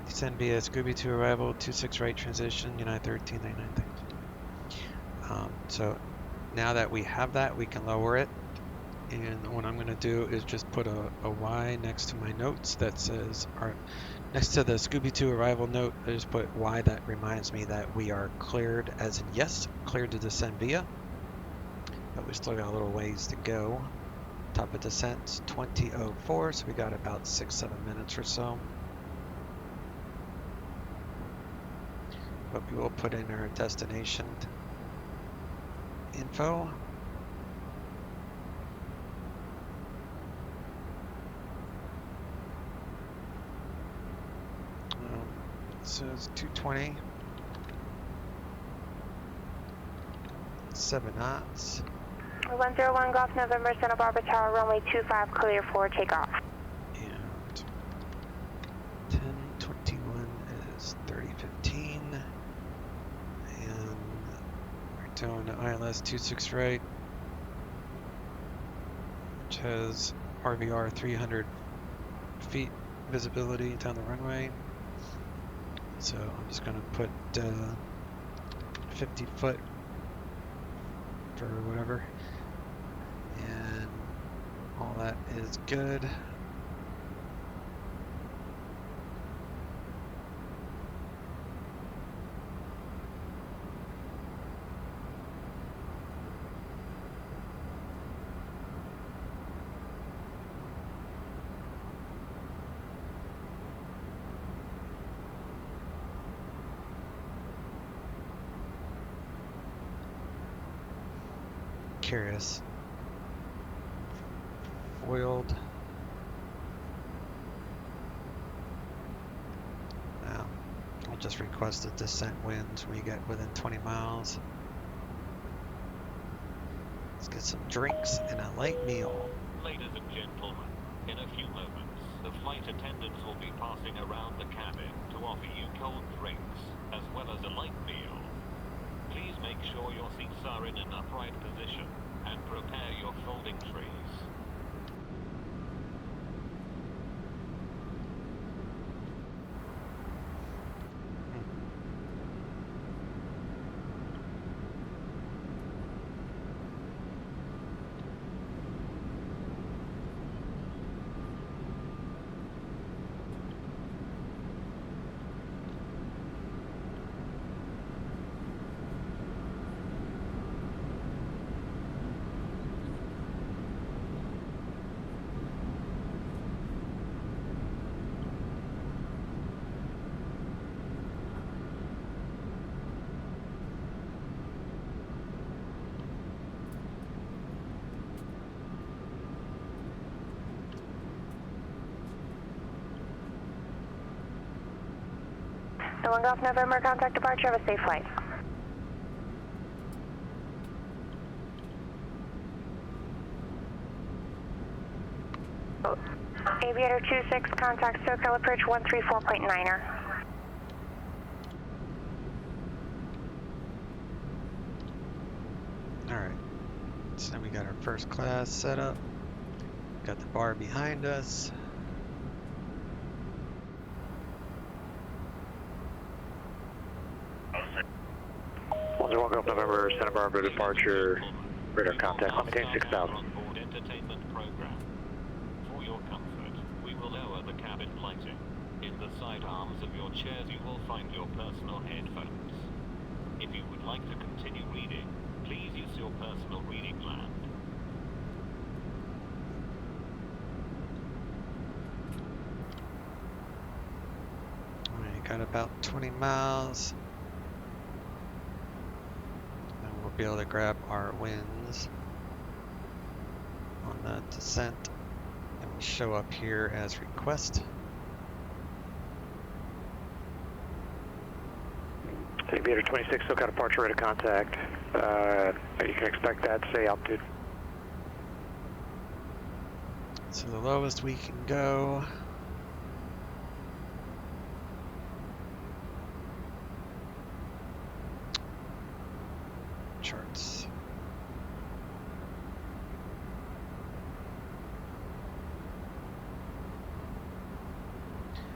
Descend via Scooby 2 arrival, 26 right transition, United 1399. So now that we have that, we can lower it. And what I'm going to do is just put a Y next to my notes that says, or next to the Scooby 2 arrival note, I just put Y that reminds me that we are cleared, as in yes, cleared to descend via. But we still got a little ways to go. Top of descent 2004, so we got about 6-7 minutes or so. But we will put in our destination info. So it's 220, 7 knots. 101 Golf November, Santa Barbara Tower, runway 25, clear for takeoff. And 1021 is 3015. And we're doing the ILS 26 right, which has RVR 300 feet visibility down the runway. So I'm just going to put 50 foot for whatever. And all that is good. Curious. Foiled. Now, I'll just request a descent wind when we get within 20 miles. Let's get some drinks and a light meal. Ladies and gentlemen, in a few moments, the flight attendants will be passing around the cabin to offer you cold drinks, as well as a light meal. Please make sure your seats are in an upright position and prepare your folding trays. No one Golf November, contact departure, have a safe flight. Aviator 26, contact SoCal approach 134.9er. Alright, so we got our first class set up. Got the bar behind us. Welcome up November, Santa Barbara departure, radar contact, maintain 6000. On-board entertainment program. For your comfort, we will lower the cabin lighting. In the sidearms of your chairs you will find your personal headphones. If you would like to continue reading, please use your personal reading gland. Alright, got about 20 miles. And we'll be able to grab our winds on the descent. And we'll show up here as request. Aviator 26, SoCal departure rate of contact. You can expect that, say altitude. So the lowest we can go. Charts.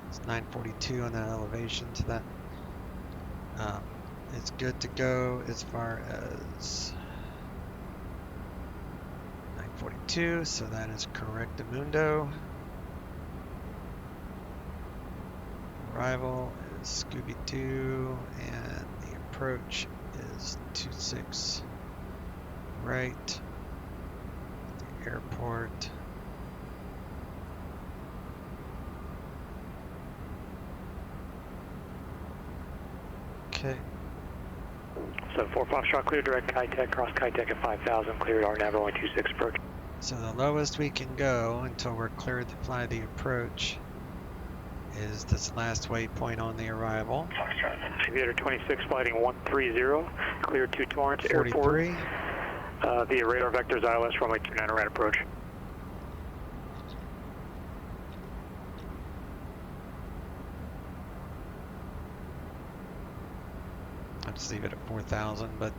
It's 942 on that elevation, so that it's good to go as far as 942, so that is correctamundo. Arrival is Scooby-Doo, and the approach is 26 right. The airport. Okay. 74 Foxtrot, clear direct Kitech, cross Kitech at 5,000, cleared RNAV runway 26 approach. So the lowest we can go until we're cleared to fly the approach is this last waypoint on the arrival. Aviator 26 flighting 130, cleared to Torrance 43. Airport. Via radar vectors ILS runway 29 right approach. I'll just leave it at 4,000, but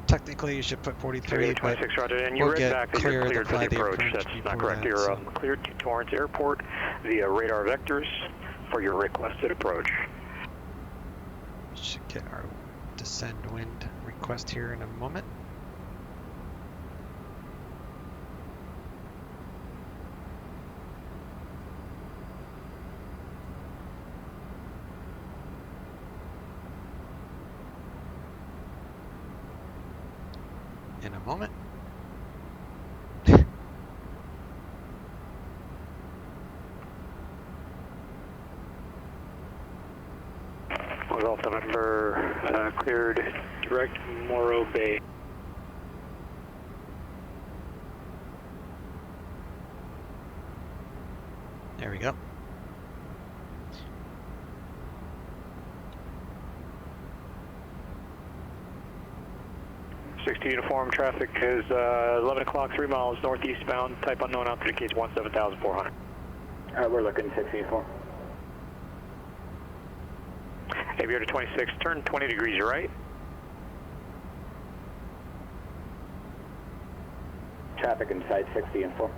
technically you should put 43, but 26, Roger, and you we'll read get back that you're cleared to cleared for fly the the approach. That's before not correct. that, You're so cleared to Torrance Airport via radar vectors for your requested approach. should get our descend wind request here in a moment. In a moment. Golf November, cleared direct Morro Bay. There we go. '60 uniform traffic is 11 o'clock, 3 miles northeast bound, type unknown, altitude keys 17,400. Alright, we're looking 60 uniform. Aviator 26, turn 20 degrees right. Traffic inside 60 uniform.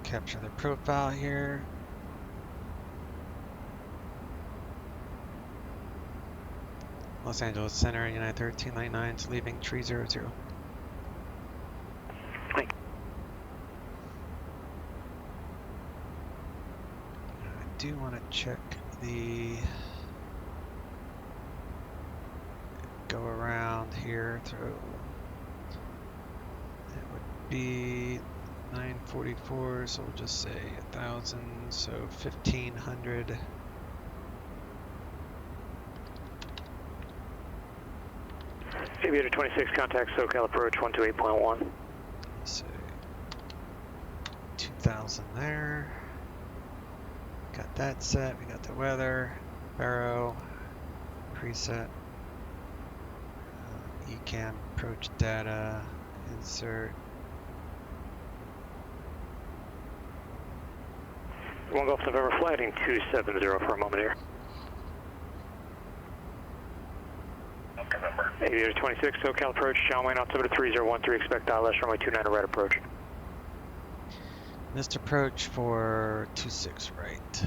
Capture the profile here. Los Angeles Center, United 1399's leaving 300. Hi. I do want to check the go around here through. It would be 944, so we'll just say 1,000, so 1,500. Aviator 26, contact SoCal approach 128.1. So 2,000 there. Got that set. We got the weather, Barrow, preset, ECAM, approach data, insert. 1 Golf November, flighting 270 for a moment here. Aviator 26, SoCal approach, John Wayne, altimeter 3013, expect ILS runway 29 right approach. Missed approach for 26 right.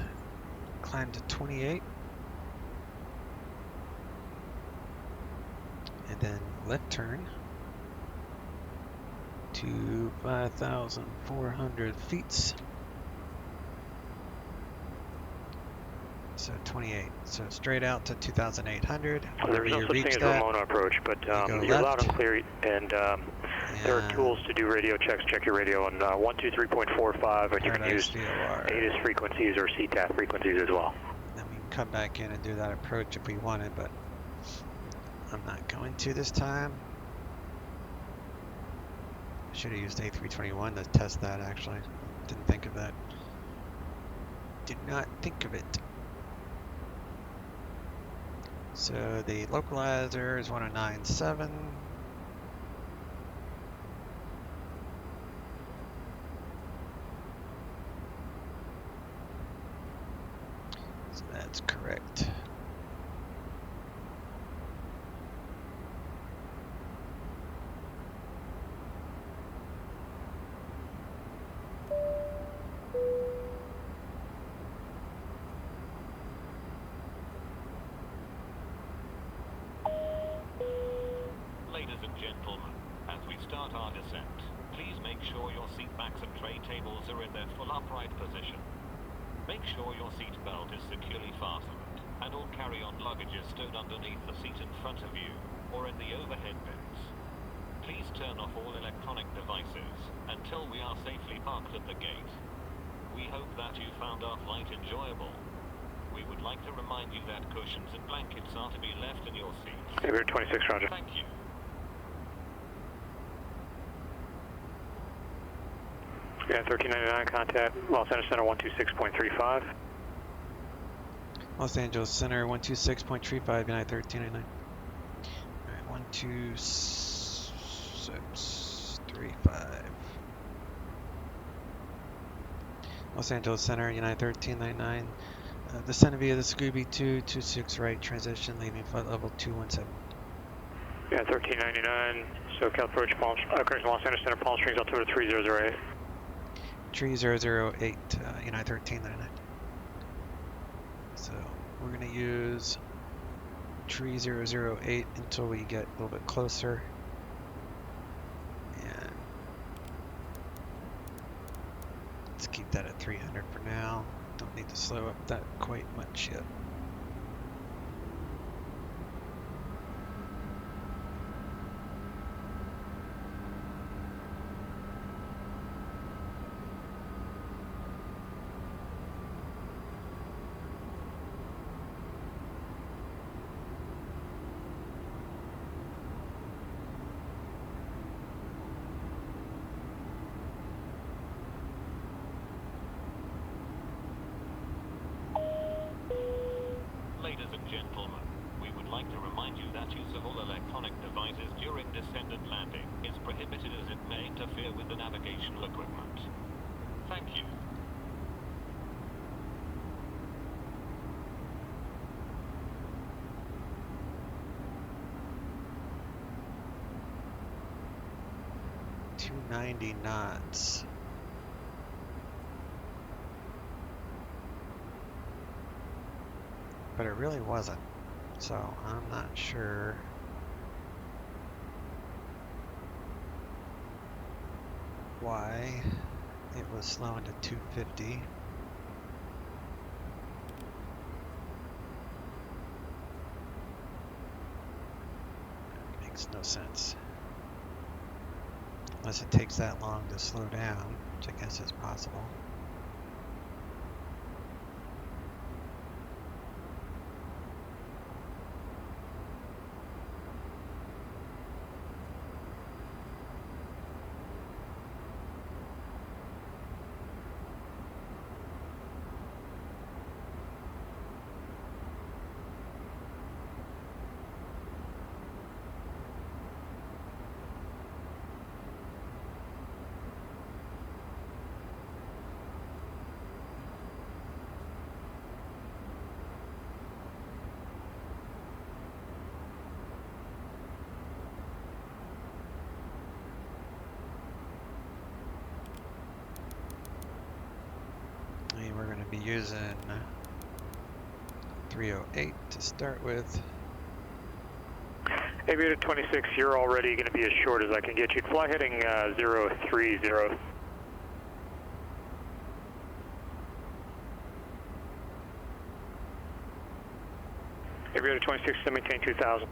Climb to 28. And then left turn to 5,400 feet. So 28. So straight out to 2,800. There's no such thing as a Ramona approach, but you're loud and clear, and there are tools to do radio checks. Check your radio on 123.45, and you can use ATIS frequencies or CTAF frequencies as well. Then we can come back in and do that approach if we wanted, but I'm not going to this time. I should have used A321 to test that, actually. Didn't think of that. Did not think of it. So the localizer is 1097. So that's correct. Ladies and gentlemen, as we start our descent, please make sure your seat backs and tray tables are in their full upright position. Make sure your seat belt is securely fastened, and all carry-on luggage is stowed underneath the seat in front of you, or in the overhead bins. Please turn off all electronic devices until we are safely parked at the gate. We hope that you found our flight enjoyable. We would like to remind you that cushions and blankets are to be left in your seats. Aviator 26, roger. Thank you. Yeah, 1399 contact, Los Angeles Center 126.35. Los Angeles Center 126.35, United 1399. Alright, 126.35. Los Angeles Center, United 1399. Descending via the Scooby 226 right, transition, leaving flight level 217. Yeah, 1399, SoCal approach, occurs Los Angeles Center, Palm Springs, altimeter 3008. 3008, United 1399. So we're going to use 3008 until we get a little bit closer. And let's keep that at 300 for now. Don't need to slow up that quite much yet. Ladies and gentlemen, we would like to remind you that use of all electronic devices during descent and landing is prohibited as it may interfere with the navigational equipment. Thank you. $290 knots. But it really wasn't, so I'm not sure why it was slowing to 250. Makes no sense. Unless it takes that long to slow down, which I guess is possible. using 308 to start with. Aviator 26, you're already going to be as short as I can get you. Fly heading 030. Aviator 26 to maintain 2000.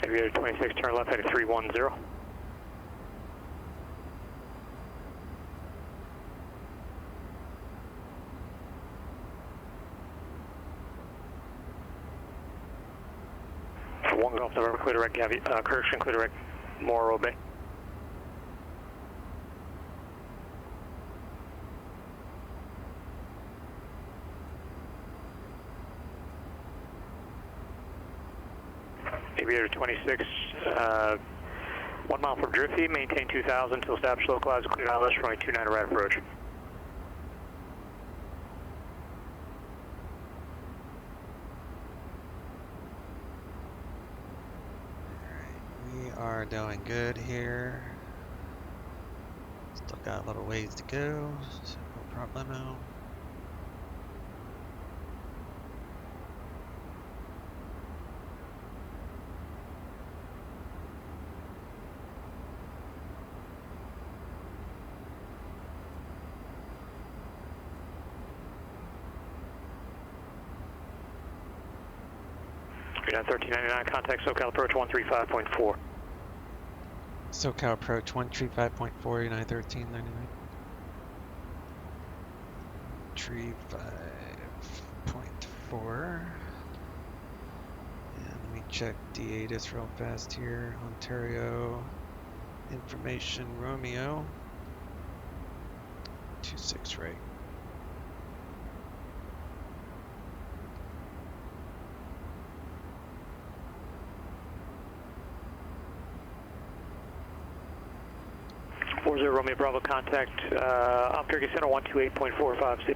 Aviator 26, turn left heading 310. One Golf November, clear direct, correction, clear direct, Morro Bay. Aviator 26, 1 mile from Drifty, maintain 2000 until established localized, clear ILS, runway 29 right approach. We are doing good here. Still got a little ways to go, so no problemo. You're 1399, contact SoCal approach 135.4. SoCal approach 135.4, 913.99. 35.4. And let me check D8 real fast here. Ontario information Romeo 26 right. Romeo Bravo, contact Albuquerque Center 128.45.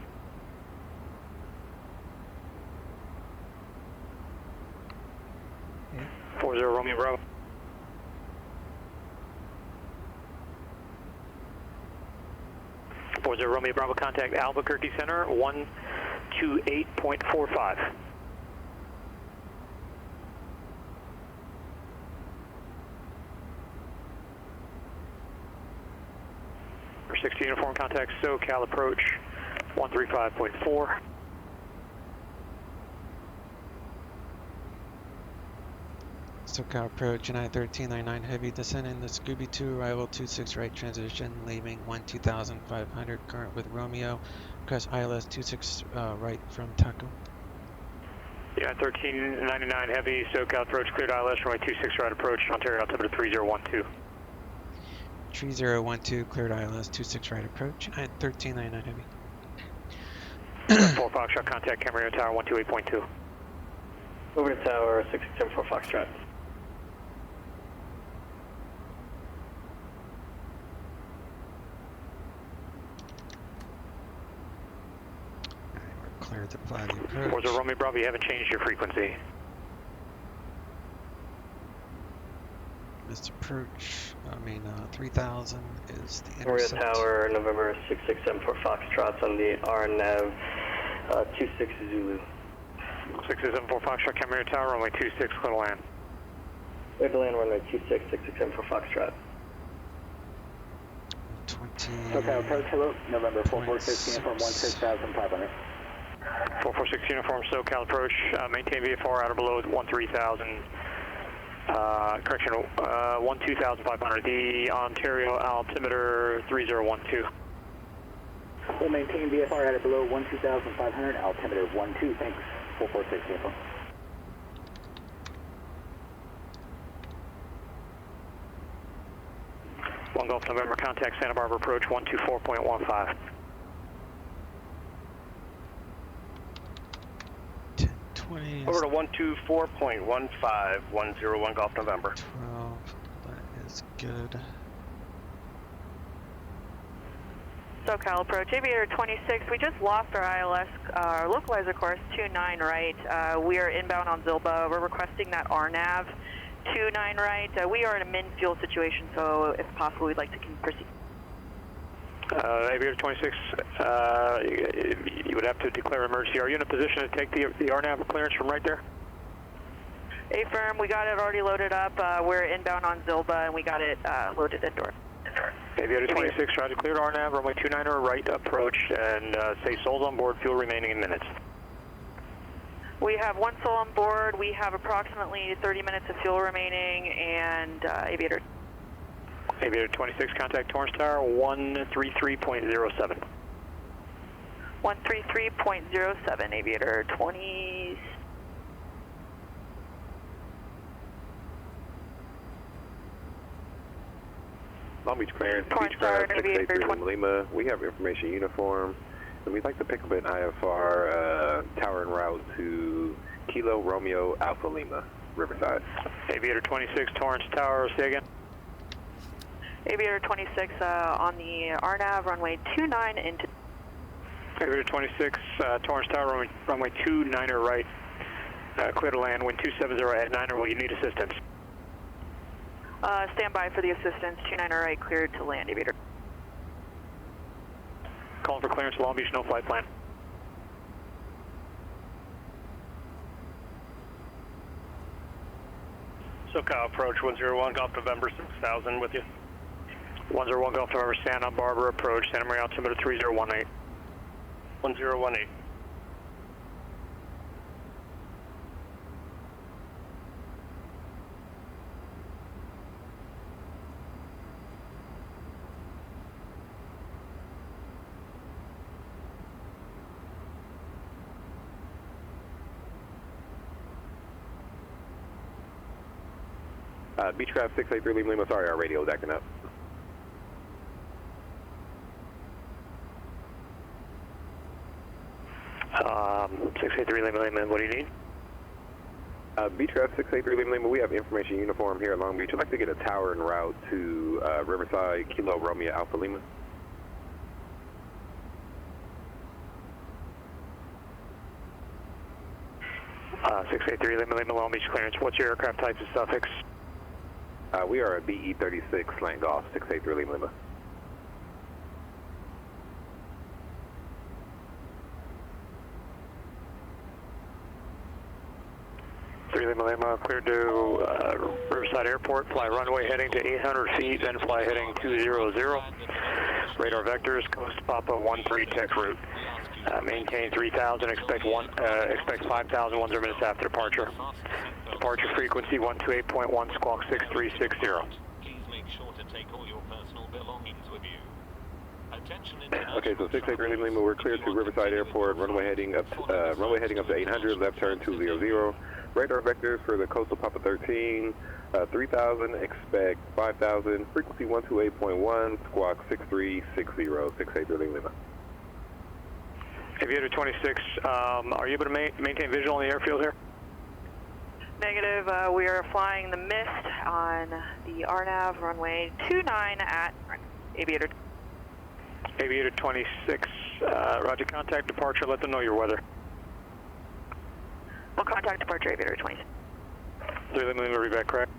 40 Romeo Bravo. Romeo Bravo, contact Albuquerque Center 128.45. 60 uniform, contact SoCal approach 135.4. SoCal approach 913.99 heavy descending the Scooby 2 arrival 26 right transition leaving 12,500 current with Romeo. Request ILS 26 right from Taco. Yeah, 1399 heavy SoCal approach cleared ILS runway 26 right approach Ontario altimeter 3012. 3012 cleared ILS 26 right approach 1399 heavy. 4 Foxtrot, contact Camarillo Tower 128.2. Over to Tower 674 Foxtrot. Alright, we're clear to fly the approach. Where's the Romeo Bravo? You haven't changed your frequency. Missed approach, 3000 is the Maria intercept. Tower, November 6674 Foxtrot on the RNAV 26 Zulu. 6674 Foxtrot, Camarillo Tower, runway 26, clear to land. Clear to land, runway 26, 6674 Foxtrot. 20. Okay, approach, hello, November 4460 uniform 16,500. 446 uniform, SoCal approach, maintain VFR out or below 13,000. Correction, 12,500. The Ontario altimeter 3012. We'll maintain VFR at or below 12,500, altimeter 12, thanks. 446 uniform. 101 Golf November, contact Santa Barbara approach 124.15. 1020. Over to 124.15, 101 Golf November. 12, that is good. SoCal approach, Aviator 26, we just lost our ILS, our localizer course, 29 right. We are inbound on Zilba. We're requesting that RNAV 29 right. We are in a min-fuel situation, so if possible, we'd like to proceed. Aviator 26, you would have to declare emergency. Are you in a position to take the RNAV clearance from right there? Affirm, we got it already loaded up. We're inbound on Zilba, and we got it loaded indoor. Aviator 26, try to clear RNAV, runway 29er right approach, and say souls on board, fuel remaining in minutes. We have one soul on board. We have approximately 30 minutes of fuel remaining, and Aviator 26, contact Torrance Tower 133.07. 133.07, Aviator 20. Long Beach clearance, Beechcraft 683 Lima. We have information uniform, and we'd like to pick up an IFR tower en route to Kilo Romeo Alpha Lima, Riverside. Aviator 26, Torrance Tower, say again. Aviator 26 on the RNAV, runway 29 into... Aviator 26, Torrance Tower, runway 29er right, clear to land, wind 270 at 9er, will you need assistance? Stand by for the assistance, 29er right, cleared to land, Aviator. Calling for clearance, Long Beach, no flight plan. SoCal approach 101 Golf November 6000 with you. 101 Golf November, Santa Barbara approach, Santa Maria altimeter 3018. 1018. Beechcraft 683 Lima, sorry, our radio is acting up. 683 Lima, what do you need? Beechcraft 683 Lima, we have information uniform here at Long Beach. I'd like to get a tower en route to Riverside, Kilo Romeo Alpha Lima. Uh, 683 Lima, Long Beach clearance. What's your aircraft type and suffix? We are a BE-36 slant golf, 683 Lima. Lima, cleared to Riverside Airport, fly runway heading to 800 feet, then fly heading 200. Radar vectors, Coast Papa 13 tech route. Maintain 3000, expect 5000 10 minutes after departure. Departure frequency 128.1, squawk 6360. Please make sure to take all your personal belongings with you. Attention Okay, so 683 Lima, we're cleared to Riverside Airport, runway heading up to 800, left turn 200. Radar vectors for the Coastal Papa 13, 3000, expect 5000, frequency 128.1, squawk 6360, 683 Lima. Aviator 26, are you able to maintain visual on the airfield here? Negative, we are flying the mist on the RNAV, runway 29 at Aviator. Aviator 26, roger, contact departure, let them know your weather. We'll contact departure, Aviator 26. 3 Lima, read back, correct?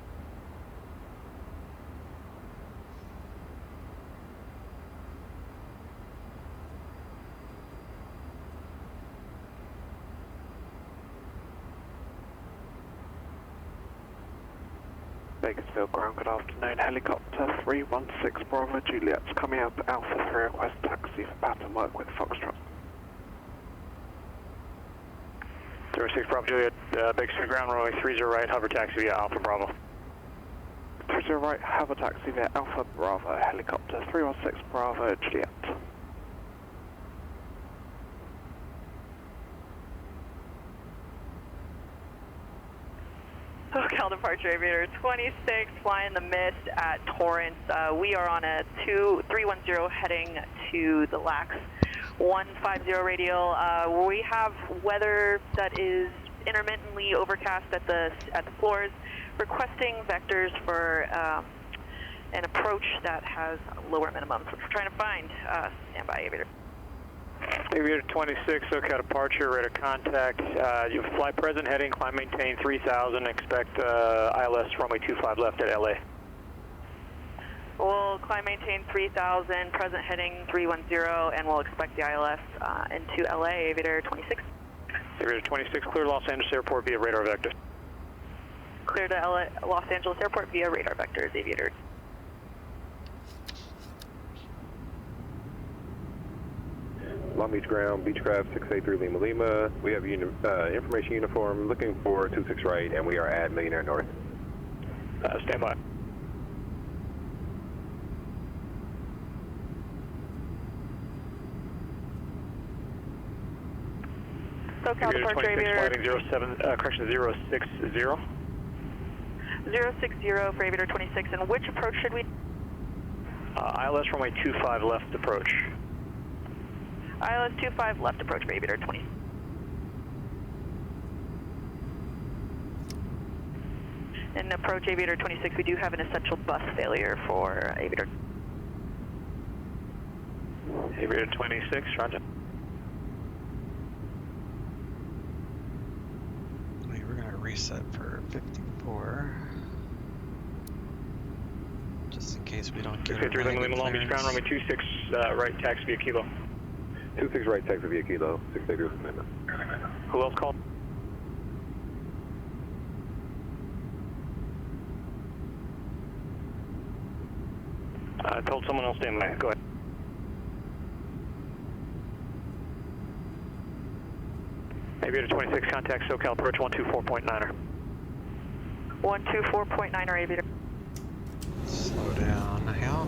Bakersfield ground, good afternoon. Helicopter 316 Bravo Juliet's coming up Alpha 3, request taxi for pattern work with Foxtrot. 06 Bravo Juliet, Bakersfield ground, runway 30 right, hover taxi via Alpha Bravo. 30 right, hover taxi via Alpha Bravo, helicopter 316 Bravo Juliet. SoCal departure aviator 26, flying the mist at Torrance. We are on a 310 heading to the LAX 150 radial. We have weather that is intermittently overcast at the floors, requesting vectors for an approach that has lower minimums, which we're trying to find. Standby aviator. Aviator 26, SoCal departure, radar contact. You fly present heading, climb maintain 3000, expect ILS runway 25 left at LA. We'll climb maintain 3000, present heading 310, and we'll expect the ILS into LA, aviator 26. Aviator 26, clear Los Angeles Airport via radar vector. Clear to Los Angeles Airport via radar vectors, aviator. Long Beach ground, Beechcraft 683 Lima Lima. We have information uniform looking for 26 right, and we are at Millionaire North. Stand by. SoCal departure aviator 060. 060 for aviator 26, and which approach should we? ILS runway 25 left approach. ILS 25 left approach for aviator 20. And approach aviator 26, we do have an essential bus failure for aviator. Aviator 26, roger. We're going to reset for 54. Just in case we don't get a 53 Lima Lima, Long Beach ground, runway 26 right, taxi via Kilo. 26 right, taxi via Kilo, 683 Lima. Who else called? I told someone else stand by. Go ahead. Aviator 26, contact SoCal approach 124.9er. 124.9er aviator. Slow down now.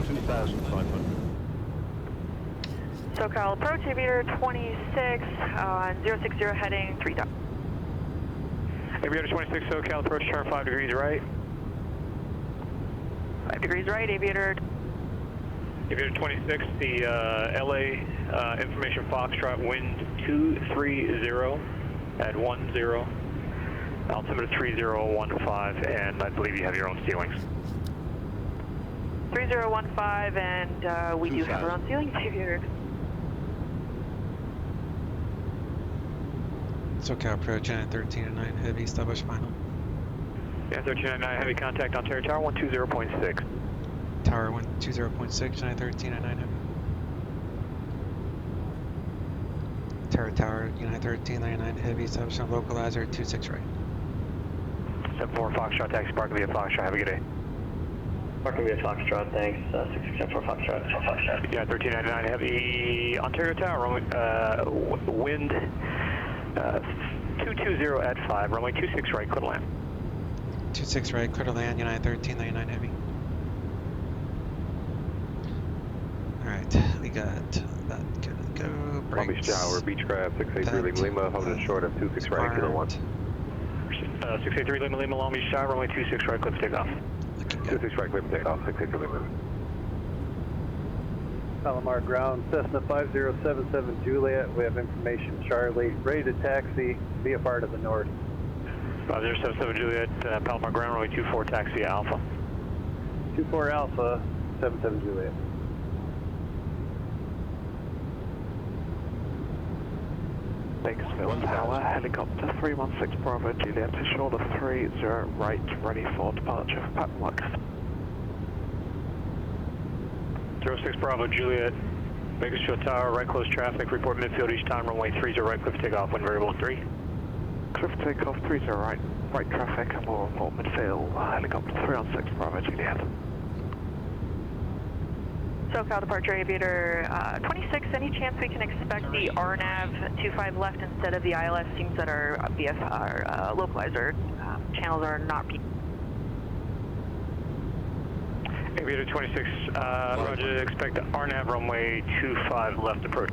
2,500. SoCal approach aviator 26 on 060 heading 3000. Aviator 26, SoCal approach turn 5 degrees right. 5 degrees right, aviator. Aviator 26, the LA information Foxtrot, wind 230 at 10, altimeter 3015, and I believe you have your own ceilings. 3015, and we do have our own ceilings, aviator. SoCal approach 913.9 heavy, establish final. Yeah, 1399 heavy contact Ontario Tower 120.6. Tower 120.6, 913.9 heavy. Tower, United 1399 heavy, establishing localizer 26 right. 74 Foxtrot, taxi parking via Foxtrot, have a good day. Parking via Foxtrot, thanks. 674 Foxtrot. Yeah, 1399 heavy, Ontario Tower, wind 220 at 5, runway 26 right, clear to land. 26 right, clear to land, United 1399 heavy. Alright, we got that good to go. Long Beach Tower, Beechcraft 683 Lima Lima, holding short of 26 right, kilo 1. 683 Lima Lima, Long Beach Tower, runway 26 right, clip takeoff. 26 right, clip takeoff, 683 Lima. Palomar ground, Cessna 5077 Juliet. We have information Charlie, ready to taxi, VFR to the north. 5077 Juliet, Palomar ground, runway 24, taxi Alpha. 24 Alpha, 77 Juliet. Bakersfield Tower, helicopter 316 Bravo Juliet to shoulder 30 right, ready for departure for pattern work. 06 Bravo Juliet, Bakersfield Tower, right close traffic, report midfield each time, runway 30 right, cliff takeoff, wind variable 3. Cliff takeoff 30 right, right traffic, and we'll report midfield, helicopter 316 Bravo Juliet. SoCal departure aviator 26, any chance we can expect the RNAV 25 left instead of the ILS? Seems that our VFR localizer channels are not being. Aviator 26, roger, expect RNAV runway 25 left approach.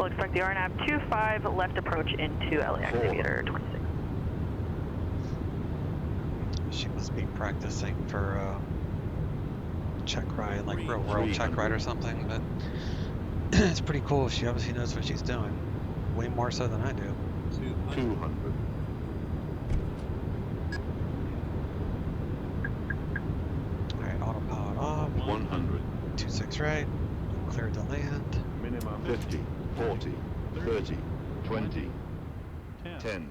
We'll expect the RNAV 25 left approach into LAX Aviator 26. She must be practicing for check ride, like real world check ride or something, but it's pretty cool. She obviously knows what she's doing, way more so than I do. 200. Alright, autopilot off. 100. 26 right, cleared to land. Minimum 50, 40, 30, 20, 10.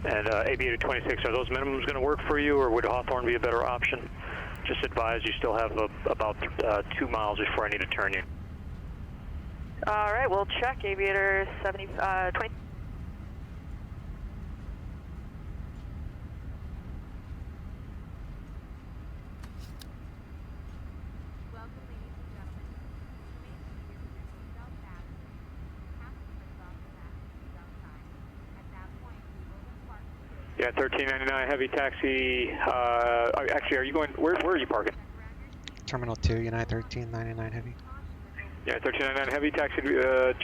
And Aviator 26, are those minimums going to work for you, or would Hawthorne be a better option? Just advise you still have about 2 miles before I need to turn you. All right, we'll check Aviator 20. Yeah, 1399 heavy taxi. Actually, are you going? Where are you parking? Terminal 2, United 1399 heavy. Yeah, 1399 heavy taxi.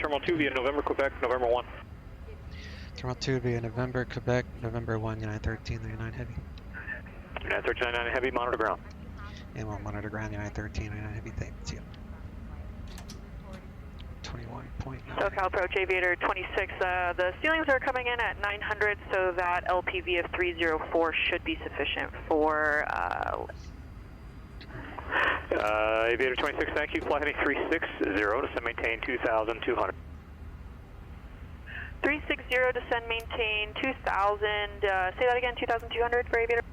Terminal 2 via November, Quebec, November 1. Terminal 2 via November, Quebec, November 1, United 1399 heavy. United 1399 heavy, monitor ground. And we'll monitor ground, United 1399 heavy, thanks you. 21.9. SoCal approach Aviator 26. The ceilings are coming in at 900, so that LPV of 304 should be sufficient for Aviator 26, thank you. Flight heading 360, descend maintain 2,200. 360, descend maintain 2,000. Say that again, 2,200 for Aviator.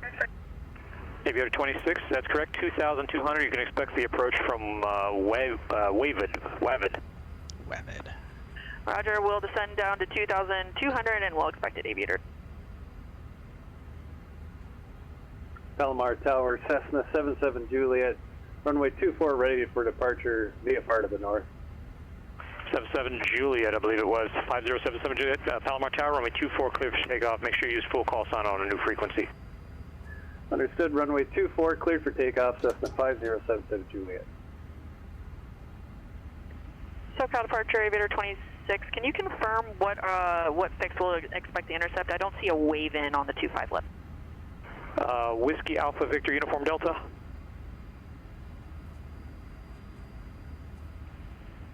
Aviator 26, that's correct. 2,200. You can expect the approach from Wavid. Roger, we'll descend down to 2,200 and we'll expect it, Aviator. Palomar Tower, Cessna 77 Juliet, runway 24 ready for departure, VFR to the north. 77 Juliet, I believe it was. 5077 Juliet, Palomar Tower, runway 24 clear for takeoff. Make sure you use full call sign on a new frequency. Understood, runway 24 cleared for takeoff, Cessna 5077 Juliet. SoCal departure, Aviator 26. Can you confirm what fix we'll expect to intercept? I don't see a wave in on the 25 left. Whiskey Alpha Victor Uniform Delta.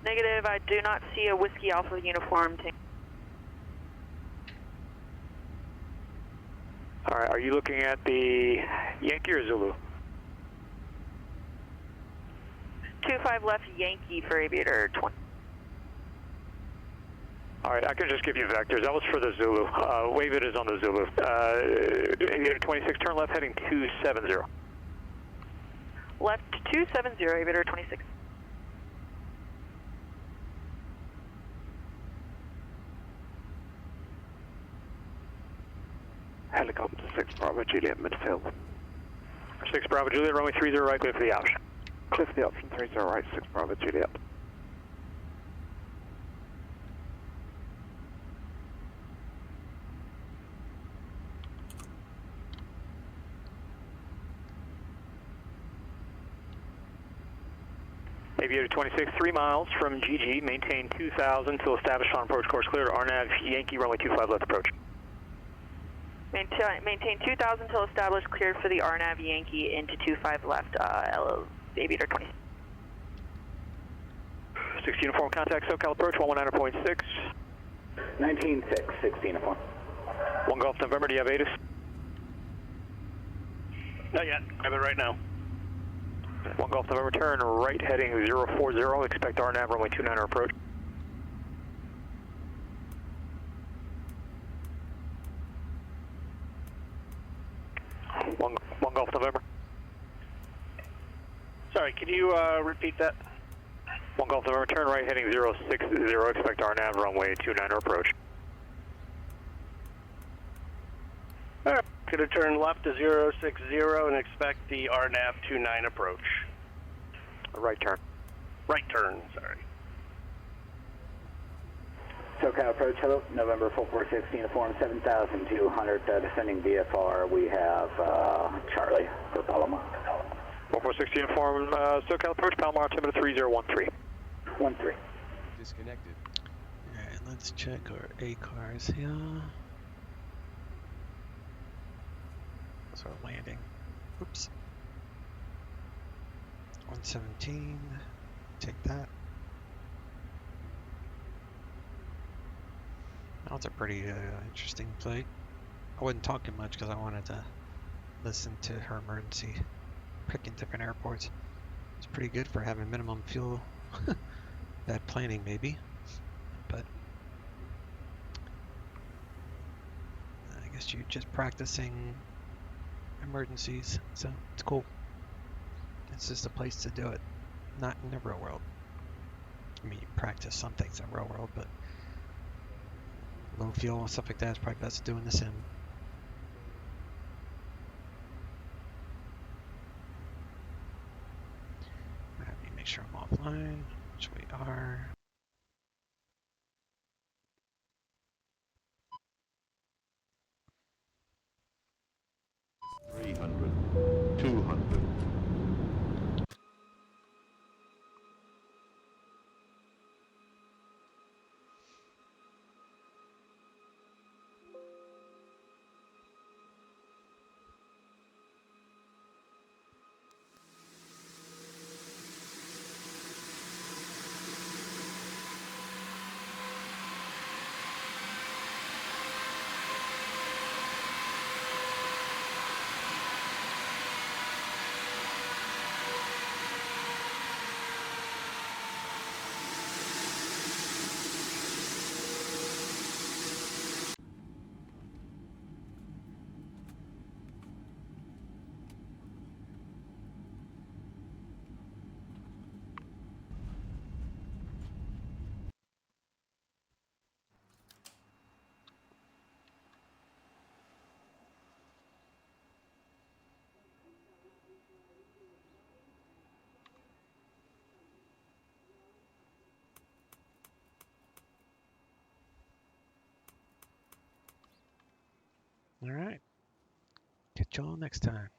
Negative, I do not see a Whiskey Alpha uniform. All right, are you looking at the Yankee or Zulu? 25 left Yankee for Aviator 20. All right, I can just give you vectors. That was for the Zulu. Wave it is on the Zulu. Aviator 26, turn left heading 270. Left 270, Aviator 26. Helicopter 6 Bravo Juliet midfield. 6 Bravo Juliet, runway 30 right, clear for the option. Clear for the option 30 right, 6 Bravo Juliet. Aviator 26, 3 miles from GG, maintain 2,000 till established on approach course clear to RNAV Yankee, runway 25 left approach. Maintain 2,000 till established, cleared for the RNAV Yankee into 25 left, Aviator 20. 6 uniform contact, SoCal approach, 119.6. 19.6, 6 uniform. 1 Golf November, do you have ATIS? Not yet, I have it right now. 1 Golf November, turn right heading 040, expect RNAV runway 29 approach. One Golf November. Sorry, can you repeat that? 1 Golf November, turn right heading 060, expect RNAV runway 29 approach. All right. Going to turn left to 060 and expect the RNAV 29 approach. Right turn. Right turn, sorry. SoCal approach, hello, November 4416, uniform 7200, descending VFR, we have Charlie for Palomar. 4416 uniform, SoCal approach, Palomar, altimeter 3013. 13. Disconnected. Alright, let's check our ACARs here. So we're landing. Oops. 117. Take that. That's a pretty interesting flight. I wasn't talking much because I wanted to listen to her emergency, picking different airports. It's pretty good for having minimum fuel. Bad planning maybe, but I guess you're just practicing emergencies, so it's cool. It's just a place to do it, not in the real world. I mean, you practice some things in the real world, but low fuel and stuff like that is probably best doing the sim. Let me make sure I'm offline, which we are. All right. Catch y'all next time.